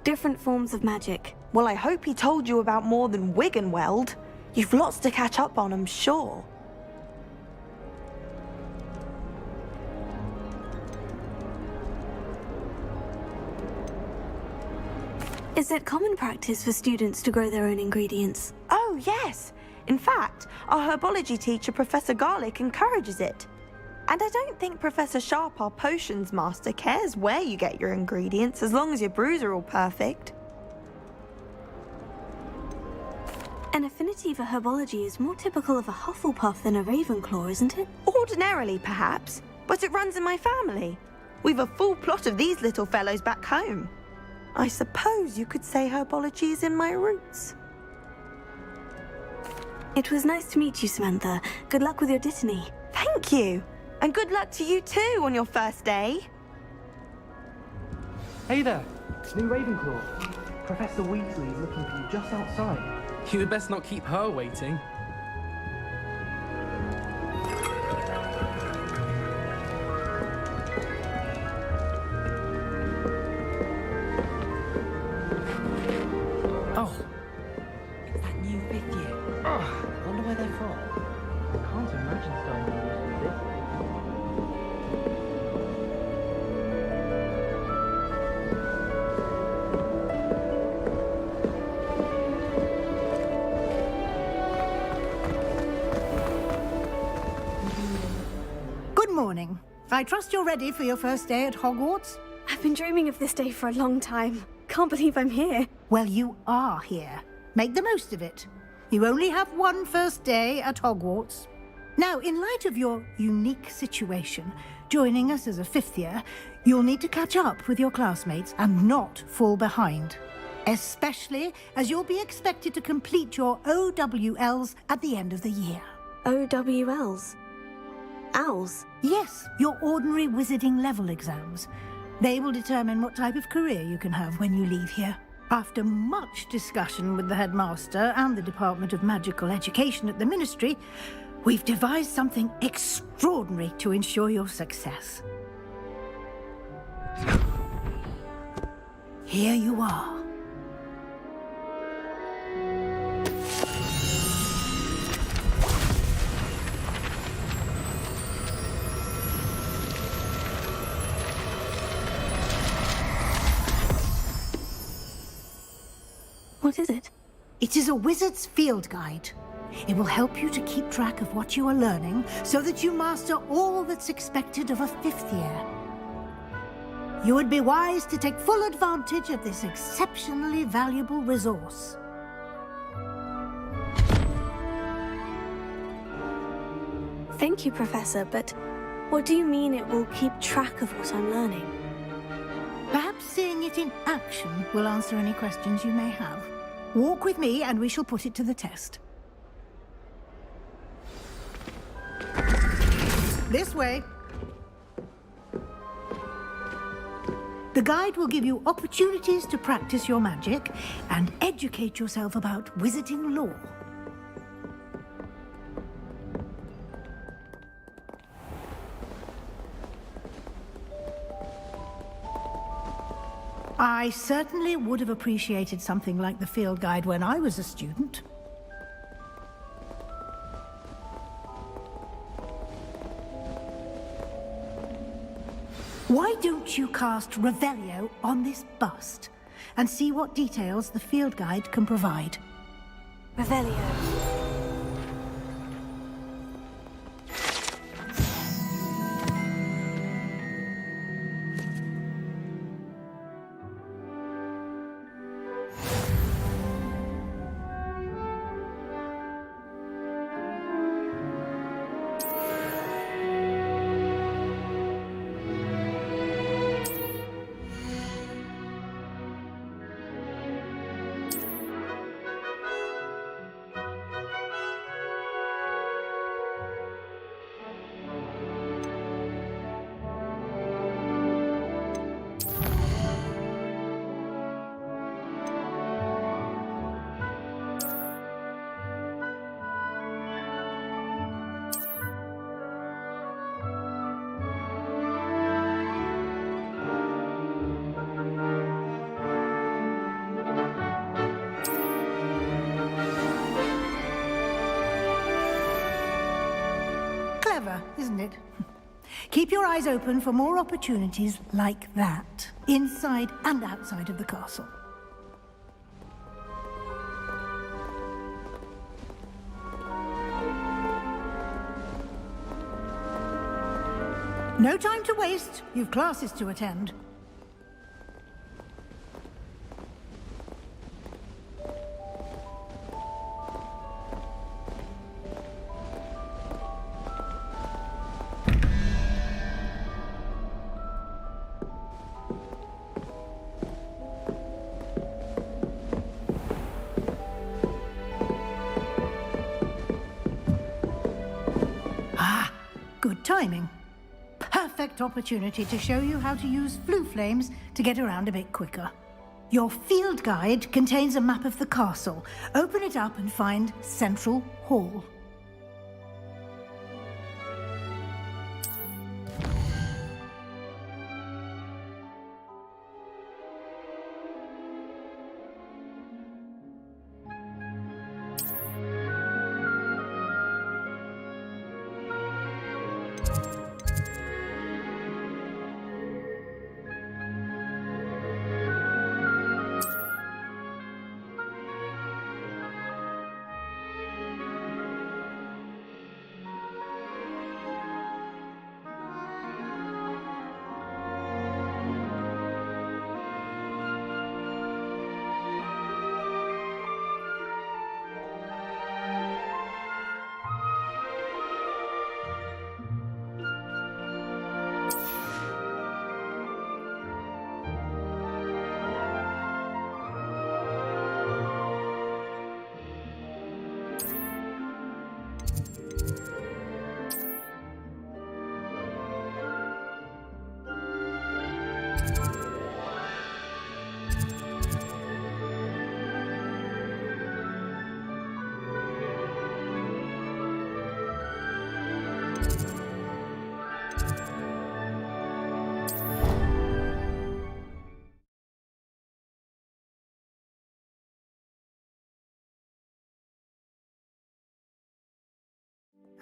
different forms of magic. Well, I hope he told you about more than Wiggenweld. You've lots to catch up on, I'm sure. Is it common practice for students to grow their own ingredients? Oh, yes. In fact, our herbology teacher, Professor Garlick, encourages it. And I don't think Professor Sharp, our potions master, cares where you get your ingredients as long as your brews are all perfect. An affinity for herbology is more typical of a Hufflepuff than a Ravenclaw, isn't it? Ordinarily, perhaps, but it runs in my family. We've a full plot of these little fellows back home. I suppose you could say herbology is in my roots. It was nice to meet you, Samantha. Good luck with your dittany. Thank you. And good luck to you too on your first day. Hey there, it's new Ravenclaw. Professor Weasley is looking for you just outside. You'd best not keep her waiting. Oh, it's that new fifth year. I wonder where they're from. I can't imagine starting to use this. Good morning. I trust you're ready for your first day at Hogwarts? I've been dreaming of this day for a long time. Can't believe I'm here. Well, you are here. Make the most of it. You only have one first day at Hogwarts. Now, in light of your unique situation, joining us as a fifth year, you'll need to catch up with your classmates and not fall behind. Especially as you'll be expected to complete your OWLs at the end of the year. OWLs? Owls? Yes, your ordinary wizarding level exams. They will determine what type of career you can have when you leave here. After much discussion with the headmaster and the Department of Magical Education at the Ministry, we've devised something extraordinary to ensure your success. Here you are. What is it? It is a wizard's field guide. It will help you to keep track of what you are learning so that you master all that's expected of a fifth year. You would be wise to take full advantage of this exceptionally valuable resource. Thank you, Professor, but what do you mean it will keep track of what I'm learning? Perhaps seeing it in action will answer any questions you may have. Walk with me and we shall put it to the test. This way. The guide will give you opportunities to practice your magic and educate yourself about wizarding lore. I certainly would have appreciated something like the field guide when I was a student. Why don't you cast Revelio on this bust and see what details the field guide can provide? Revelio. Clever, isn't it? Keep your eyes open for more opportunities like that, inside and outside of the castle. No time to waste. You've classes to attend. timing. Perfect opportunity to show you how to use flue flames to get around a bit quicker. Your field guide contains a map of the castle. Open it up and find Central Hall.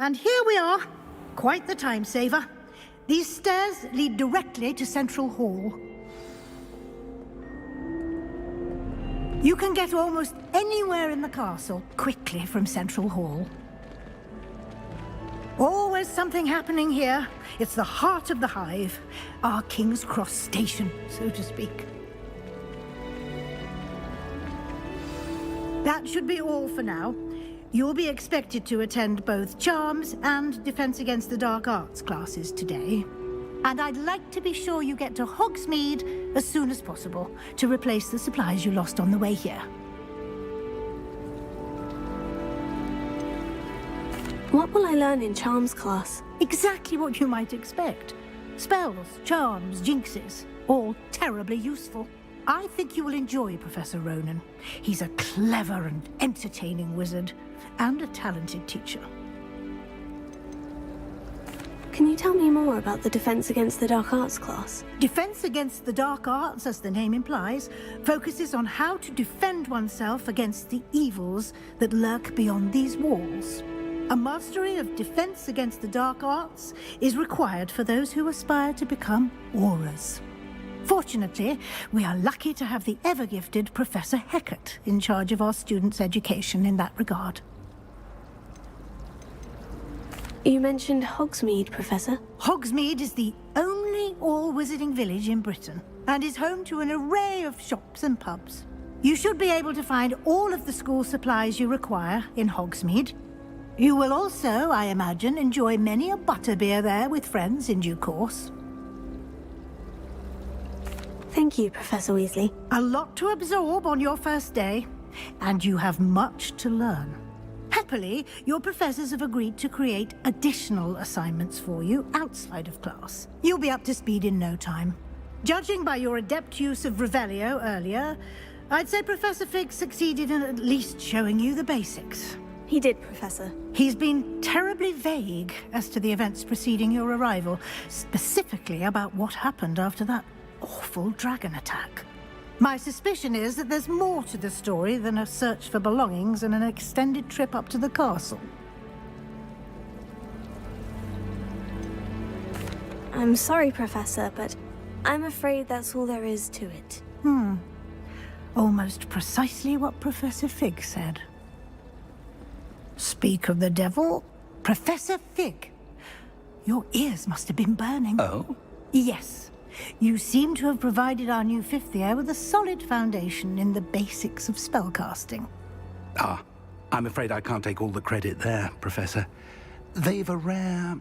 And here we are. Quite the time saver. These stairs lead directly to Central Hall. You can get almost anywhere in the castle quickly from Central Hall. Always something happening here. It's the heart of the hive, our King's Cross station, so to speak. That should be all for now. You'll be expected to attend both Charms and Defense Against the Dark Arts classes today. And I'd like to be sure you get to Hogsmeade as soon as possible to replace the supplies you lost on the way here. What will I learn in Charms class? Exactly what you might expect. Spells, charms, jinxes, all terribly useful. I think you will enjoy Professor Ronan. He's a clever and entertaining wizard, and a talented teacher. Can you tell me more about the Defense Against the Dark Arts class? Defense Against the Dark Arts, as the name implies, focuses on how to defend oneself against the evils that lurk beyond these walls. A mastery of Defense Against the Dark Arts is required for those who aspire to become Aurors. Fortunately, we are lucky to have the ever-gifted Professor Hecat in charge of our students' education in that regard. You mentioned Hogsmeade, Professor. Hogsmeade is the only all-wizarding village in Britain, and is home to an array of shops and pubs. You should be able to find all of the school supplies you require in Hogsmeade. You will also, I imagine, enjoy many a butterbeer there with friends in due course. Thank you, Professor Weasley. A lot to absorb on your first day, and you have much to learn. Happily, your professors have agreed to create additional assignments for you outside of class. You'll be up to speed in no time. Judging by your adept use of Revelio earlier, I'd say Professor Fig succeeded in at least showing you the basics. He did, Professor. He's been terribly vague as to the events preceding your arrival, specifically about what happened after that awful dragon attack. My suspicion is that there's more to the story than a search for belongings and an extended trip up to the castle. I'm sorry, Professor, but I'm afraid that's all there is to it. Almost precisely what Professor Fig said. Speak of the devil, Professor Fig. Your ears must have been burning. Oh? Yes. You seem to have provided our new fifth year with a solid foundation in the basics of spellcasting. Ah, I'm afraid I can't take all the credit there, Professor. They've a rare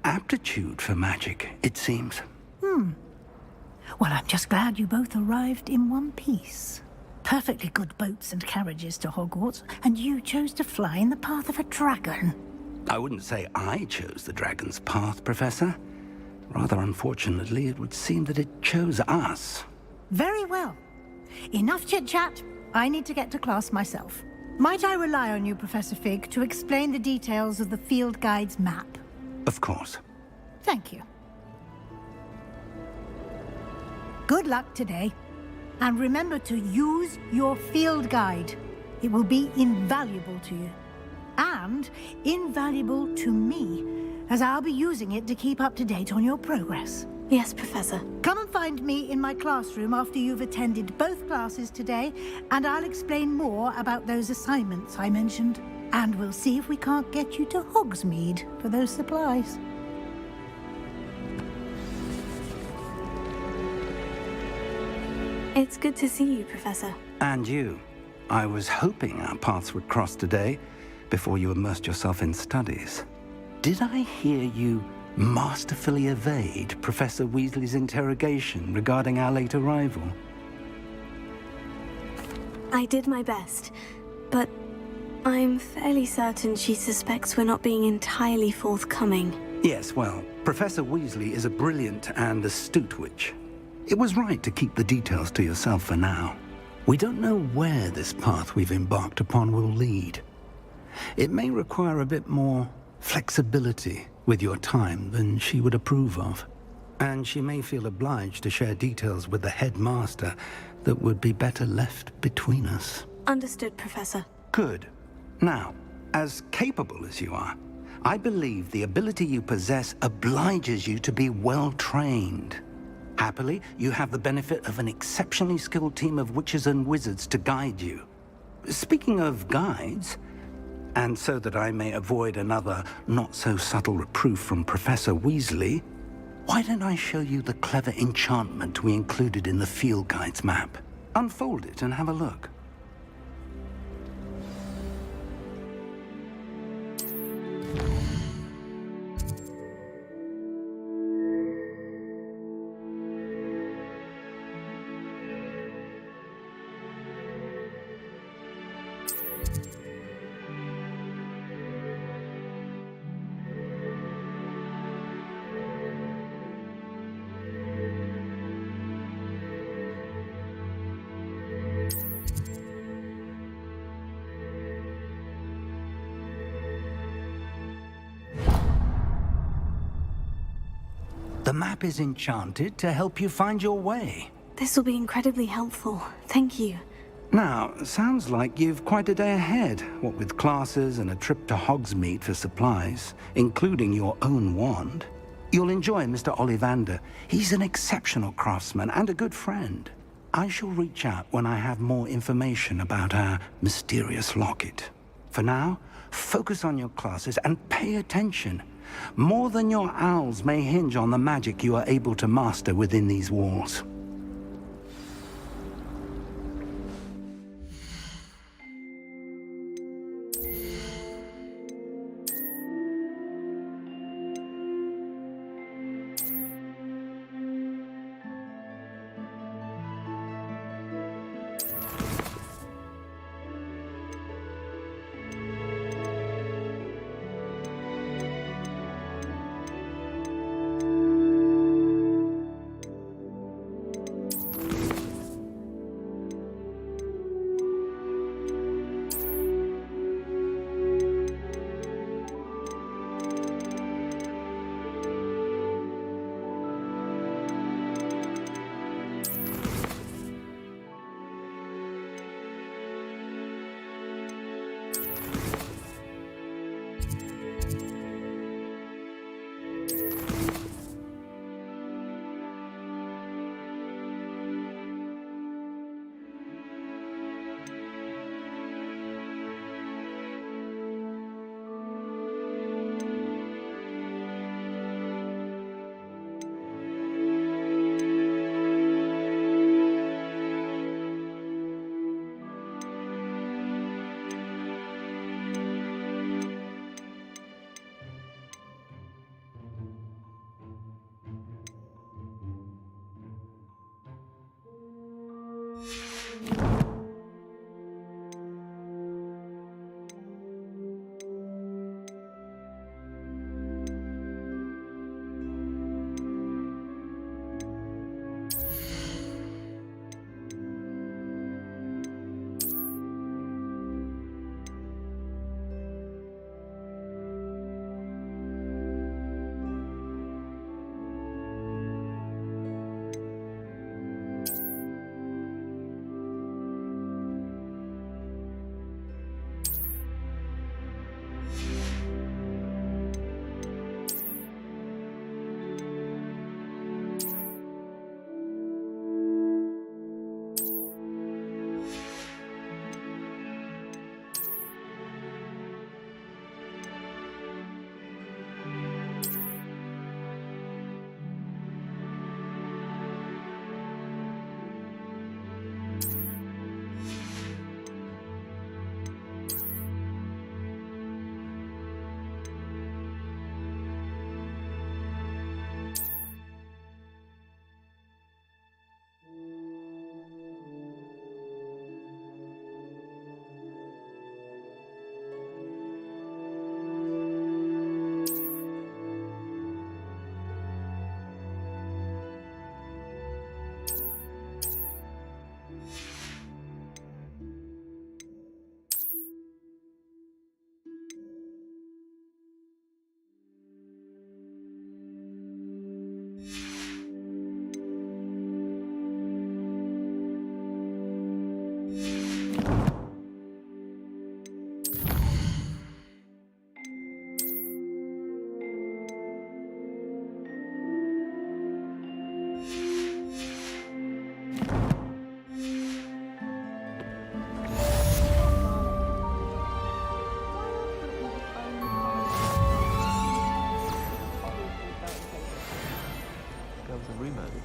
aptitude for magic, it seems. Well, I'm just glad you both arrived in one piece. Perfectly good boats and carriages to Hogwarts, and you chose to fly in the path of a dragon. I wouldn't say I chose the dragon's path, Professor. Rather unfortunately, it would seem that it chose us. Very well. Enough chit-chat. I need to get to class myself. Might I rely on you, Professor Fig, to explain the details of the field guide's map? Of course. Thank you. Good luck today. And remember to use your field guide. It will be invaluable to you. And invaluable to me, as I'll be using it to keep up to date on your progress. Yes, Professor. Come and find me in my classroom after you've attended both classes today, and I'll explain more about those assignments I mentioned. And we'll see if we can't get you to Hogsmeade for those supplies. It's good to see you, Professor. And you. I was hoping our paths would cross today, before you immersed yourself in studies. Did I hear you masterfully evade Professor Weasley's interrogation regarding our late arrival? I did my best, but I'm fairly certain she suspects we're not being entirely forthcoming. Yes, well, Professor Weasley is a brilliant and astute witch. It was right to keep the details to yourself for now. We don't know where this path we've embarked upon will lead. It may require a bit more flexibility with your time than she would approve of. And she may feel obliged to share details with the headmaster that would be better left between us. Understood, Professor. Good. Now, as capable as you are, I believe the ability you possess obliges you to be well trained. Happily, you have the benefit of an exceptionally skilled team of witches and wizards to guide you. Speaking of guides, and so that I may avoid another not-so-subtle reproof from Professor Weasley, why don't I show you the clever enchantment we included in the field guide's map? Unfold it and have a look. The map is enchanted to help you find your way. This will be incredibly helpful. Thank you. Now, sounds like you've quite a day ahead, what with classes and a trip to Hogsmeade for supplies, including your own wand. You'll enjoy Mr. Ollivander. He's an exceptional craftsman and a good friend. I shall reach out when I have more information about our mysterious locket. For now, focus on your classes and pay attention. More than your owls may hinge on the magic you are able to master within these walls.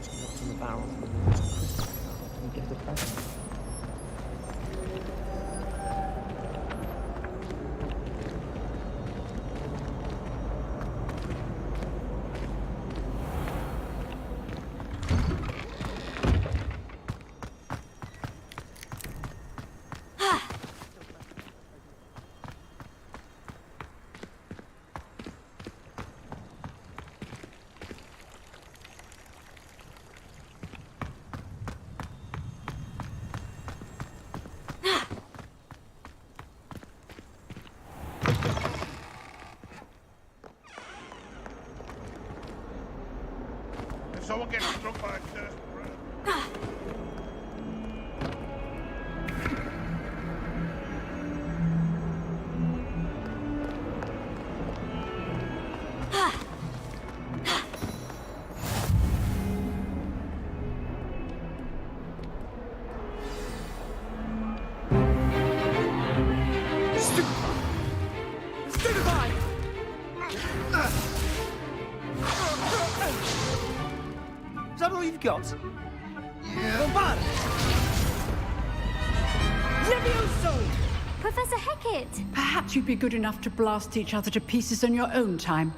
nuts in the barrels. And give it a present. Someone gets struck by a cursed breath. Is that all you've got? Yeah. Bombard! Levioso! Professor Hecat! Perhaps you'd be good enough to blast each other to pieces in your own time.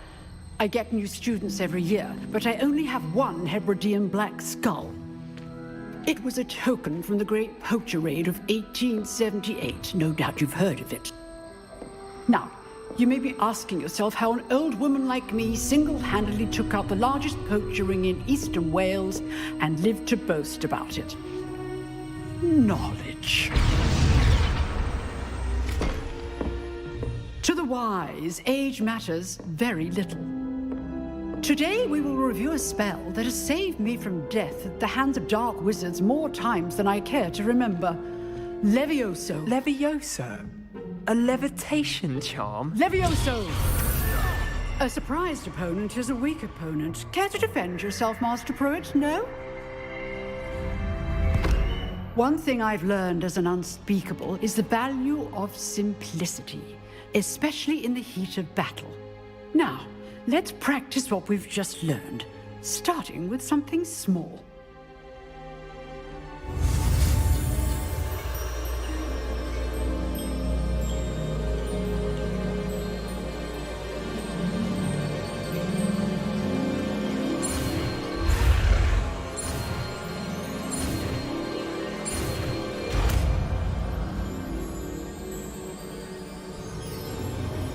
I get new students every year, but I only have one Hebridean black skull. It was a token from the Great Poacher Raid of 1878. No doubt you've heard of it. Now, you may be asking yourself how an old woman like me single-handedly took out the largest poacher ring in eastern Wales and lived to boast about it. Knowledge. To the wise, age matters very little. Today we will review a spell that has saved me from death at the hands of dark wizards more times than I care to remember. Levioso. Levioso? A levitation charm? Levioso! A surprised opponent is a weak opponent. Care to defend yourself, Master Pruitt? No? One thing I've learned as an unspeakable is the value of simplicity, especially in the heat of battle. Now, let's practice what we've just learned, starting with something small.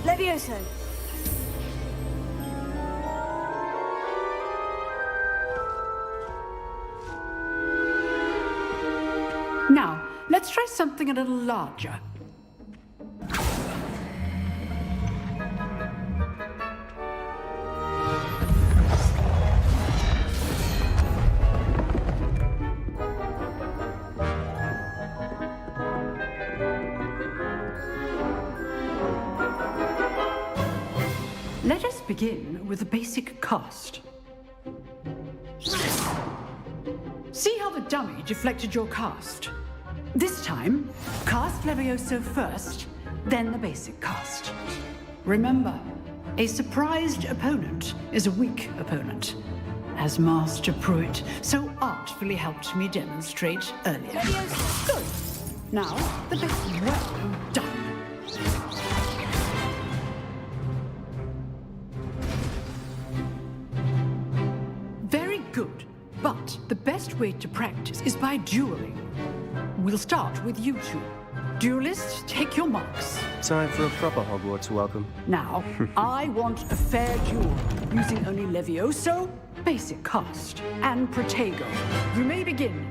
Levioso. Now, let's try something a little larger. Let us begin with the basic cast. See how the dummy deflected your cast? This time, cast Levioso first, then the basic cast. Remember, a surprised opponent is a weak opponent, as Master Pruitt so artfully helped me demonstrate earlier. Good. Now, the basic. Well done. Very good. But the best way to practice is by dueling. We'll start with you two. Duelists, take your marks. Time for a proper Hogwarts welcome. Now, I want a fair duel, using only Levioso, basic cast, and Protego. You may begin.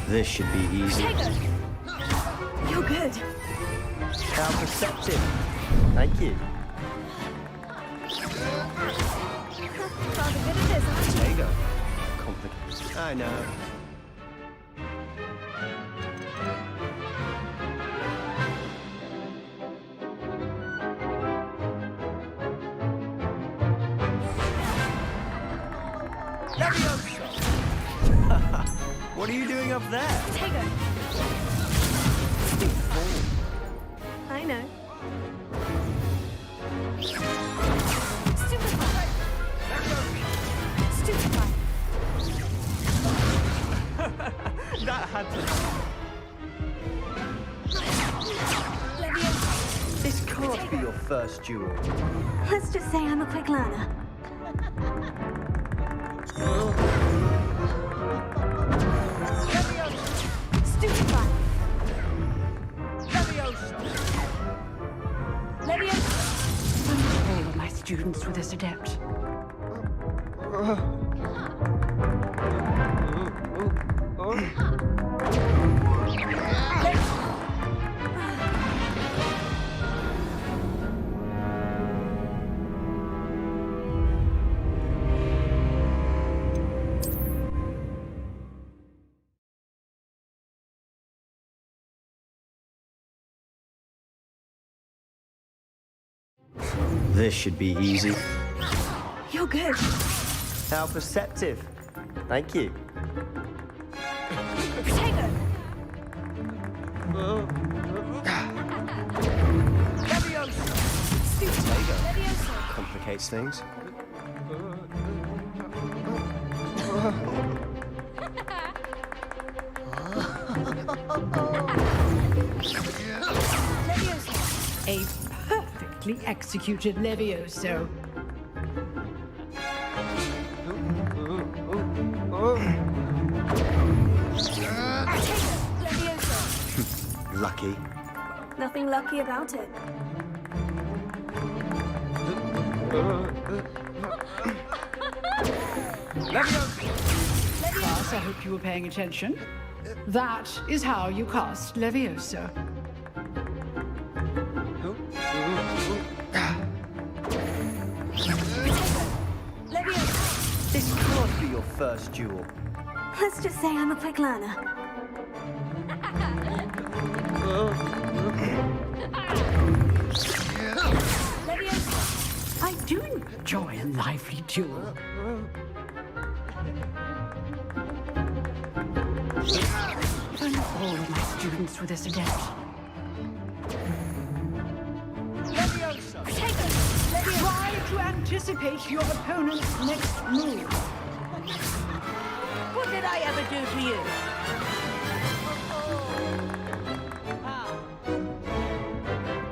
This should be easy. Protego! You're good. How perceptive. Thank you. Rather good at this, aren't you? There you go. Complicated. I know. What are you doing up there? Protego. I know. first duel? Let's just say I'm a quick learner. Stupefy! All of my students were this adept. This should be easy. You're good. How perceptive. Thank you. Potato! Leviosa! Complicates things. A perfectly executed Levioso. Lucky. Nothing lucky about it. Class, I hope you were paying attention. That is how you cast Levioso. This can't be your first duel. Let's just say I'm a quick learner. I do enjoy a lively duel. And all of my students were this adept. Try to anticipate your opponent's next move. What did I ever do to you?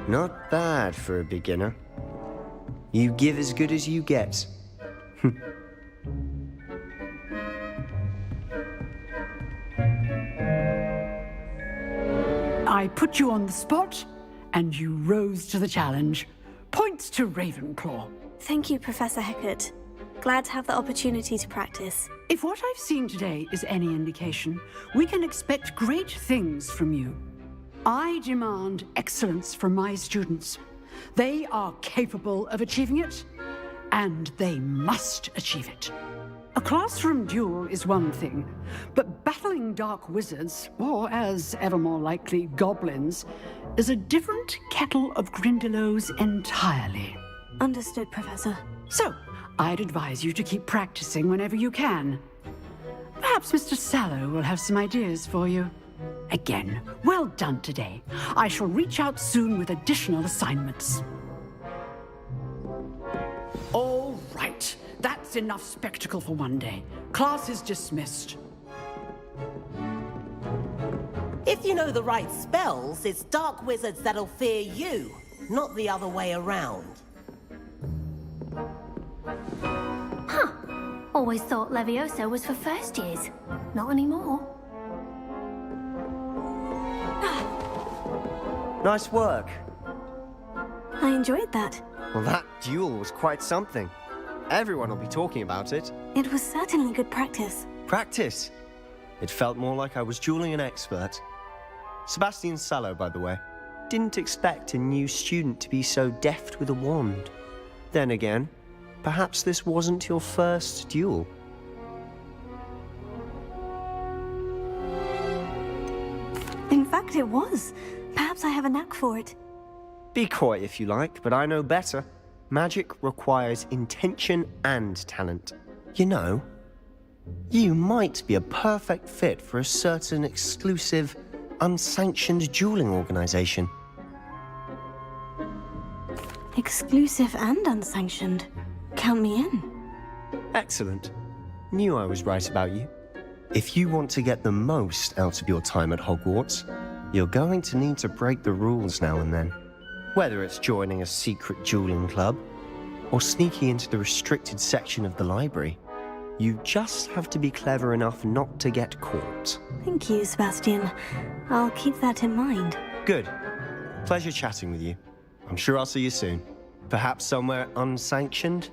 Not bad for a beginner. You give as good as you get. I put you on the spot, and you rose to the challenge. Points to Ravenclaw. Thank you, Professor Hecat. Glad to have the opportunity to practice. If what I've seen today is any indication, we can expect great things from you. I demand excellence from my students. They are capable of achieving it, and they must achieve it. A classroom duel is one thing, but battling dark wizards, or as ever more likely, goblins, is a different kettle of Grindylows entirely. Understood, Professor. So, I'd advise you to keep practicing whenever you can. Perhaps Mr. Sallow will have some ideas for you. Again, well done today. I shall reach out soon with additional assignments. All right. That's enough spectacle for one day. Class is dismissed. If you know the right spells, it's dark wizards that'll fear you, not the other way around. Huh. Always thought Levioso was for first years. Not anymore. Nice work. I enjoyed that. Well, that duel was quite something. Everyone will be talking about it. It was certainly good practice. Practice? It felt more like I was dueling an expert. Sebastian Sallow, by the way. Didn't expect a new student to be so deft with a wand. Then again, perhaps this wasn't your first duel. In fact, it was. Perhaps I have a knack for it. Be coy if you like, but I know better. Magic requires intention and talent. You know, you might be a perfect fit for a certain exclusive, unsanctioned dueling organization. Exclusive and unsanctioned. Count me in. Excellent. Knew I was right about you. If you want to get the most out of your time at Hogwarts, you're going to need to break the rules now and then. Whether it's joining a secret dueling club or sneaking into the restricted section of the library, you just have to be clever enough not to get caught. Thank you, Sebastian. I'll keep that in mind. Good. Pleasure chatting with you. I'm sure I'll see you soon. Perhaps somewhere unsanctioned?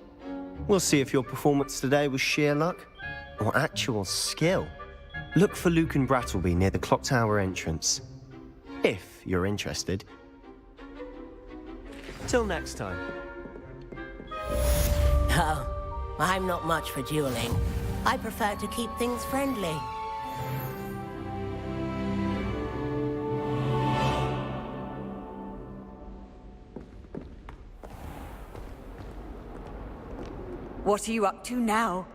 We'll see if your performance today was sheer luck or actual skill. Look for Luke and Brattleby near the clock tower entrance, if you're interested. Till next time. Oh, I'm not much for dueling. I prefer to keep things friendly. What are you up to now?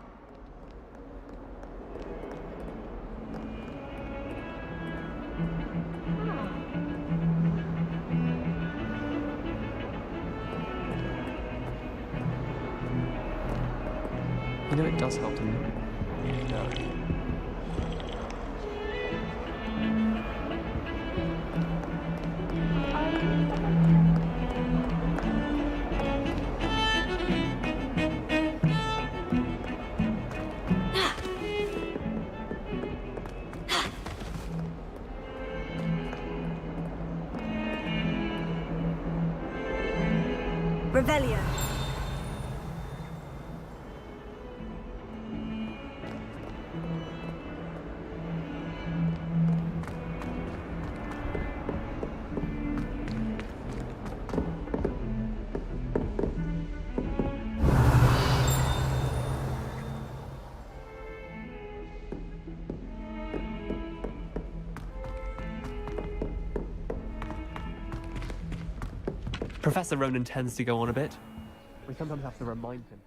You know, it does help to know. Revelio. Professor Ronan tends to go on a bit. We sometimes have to remind him.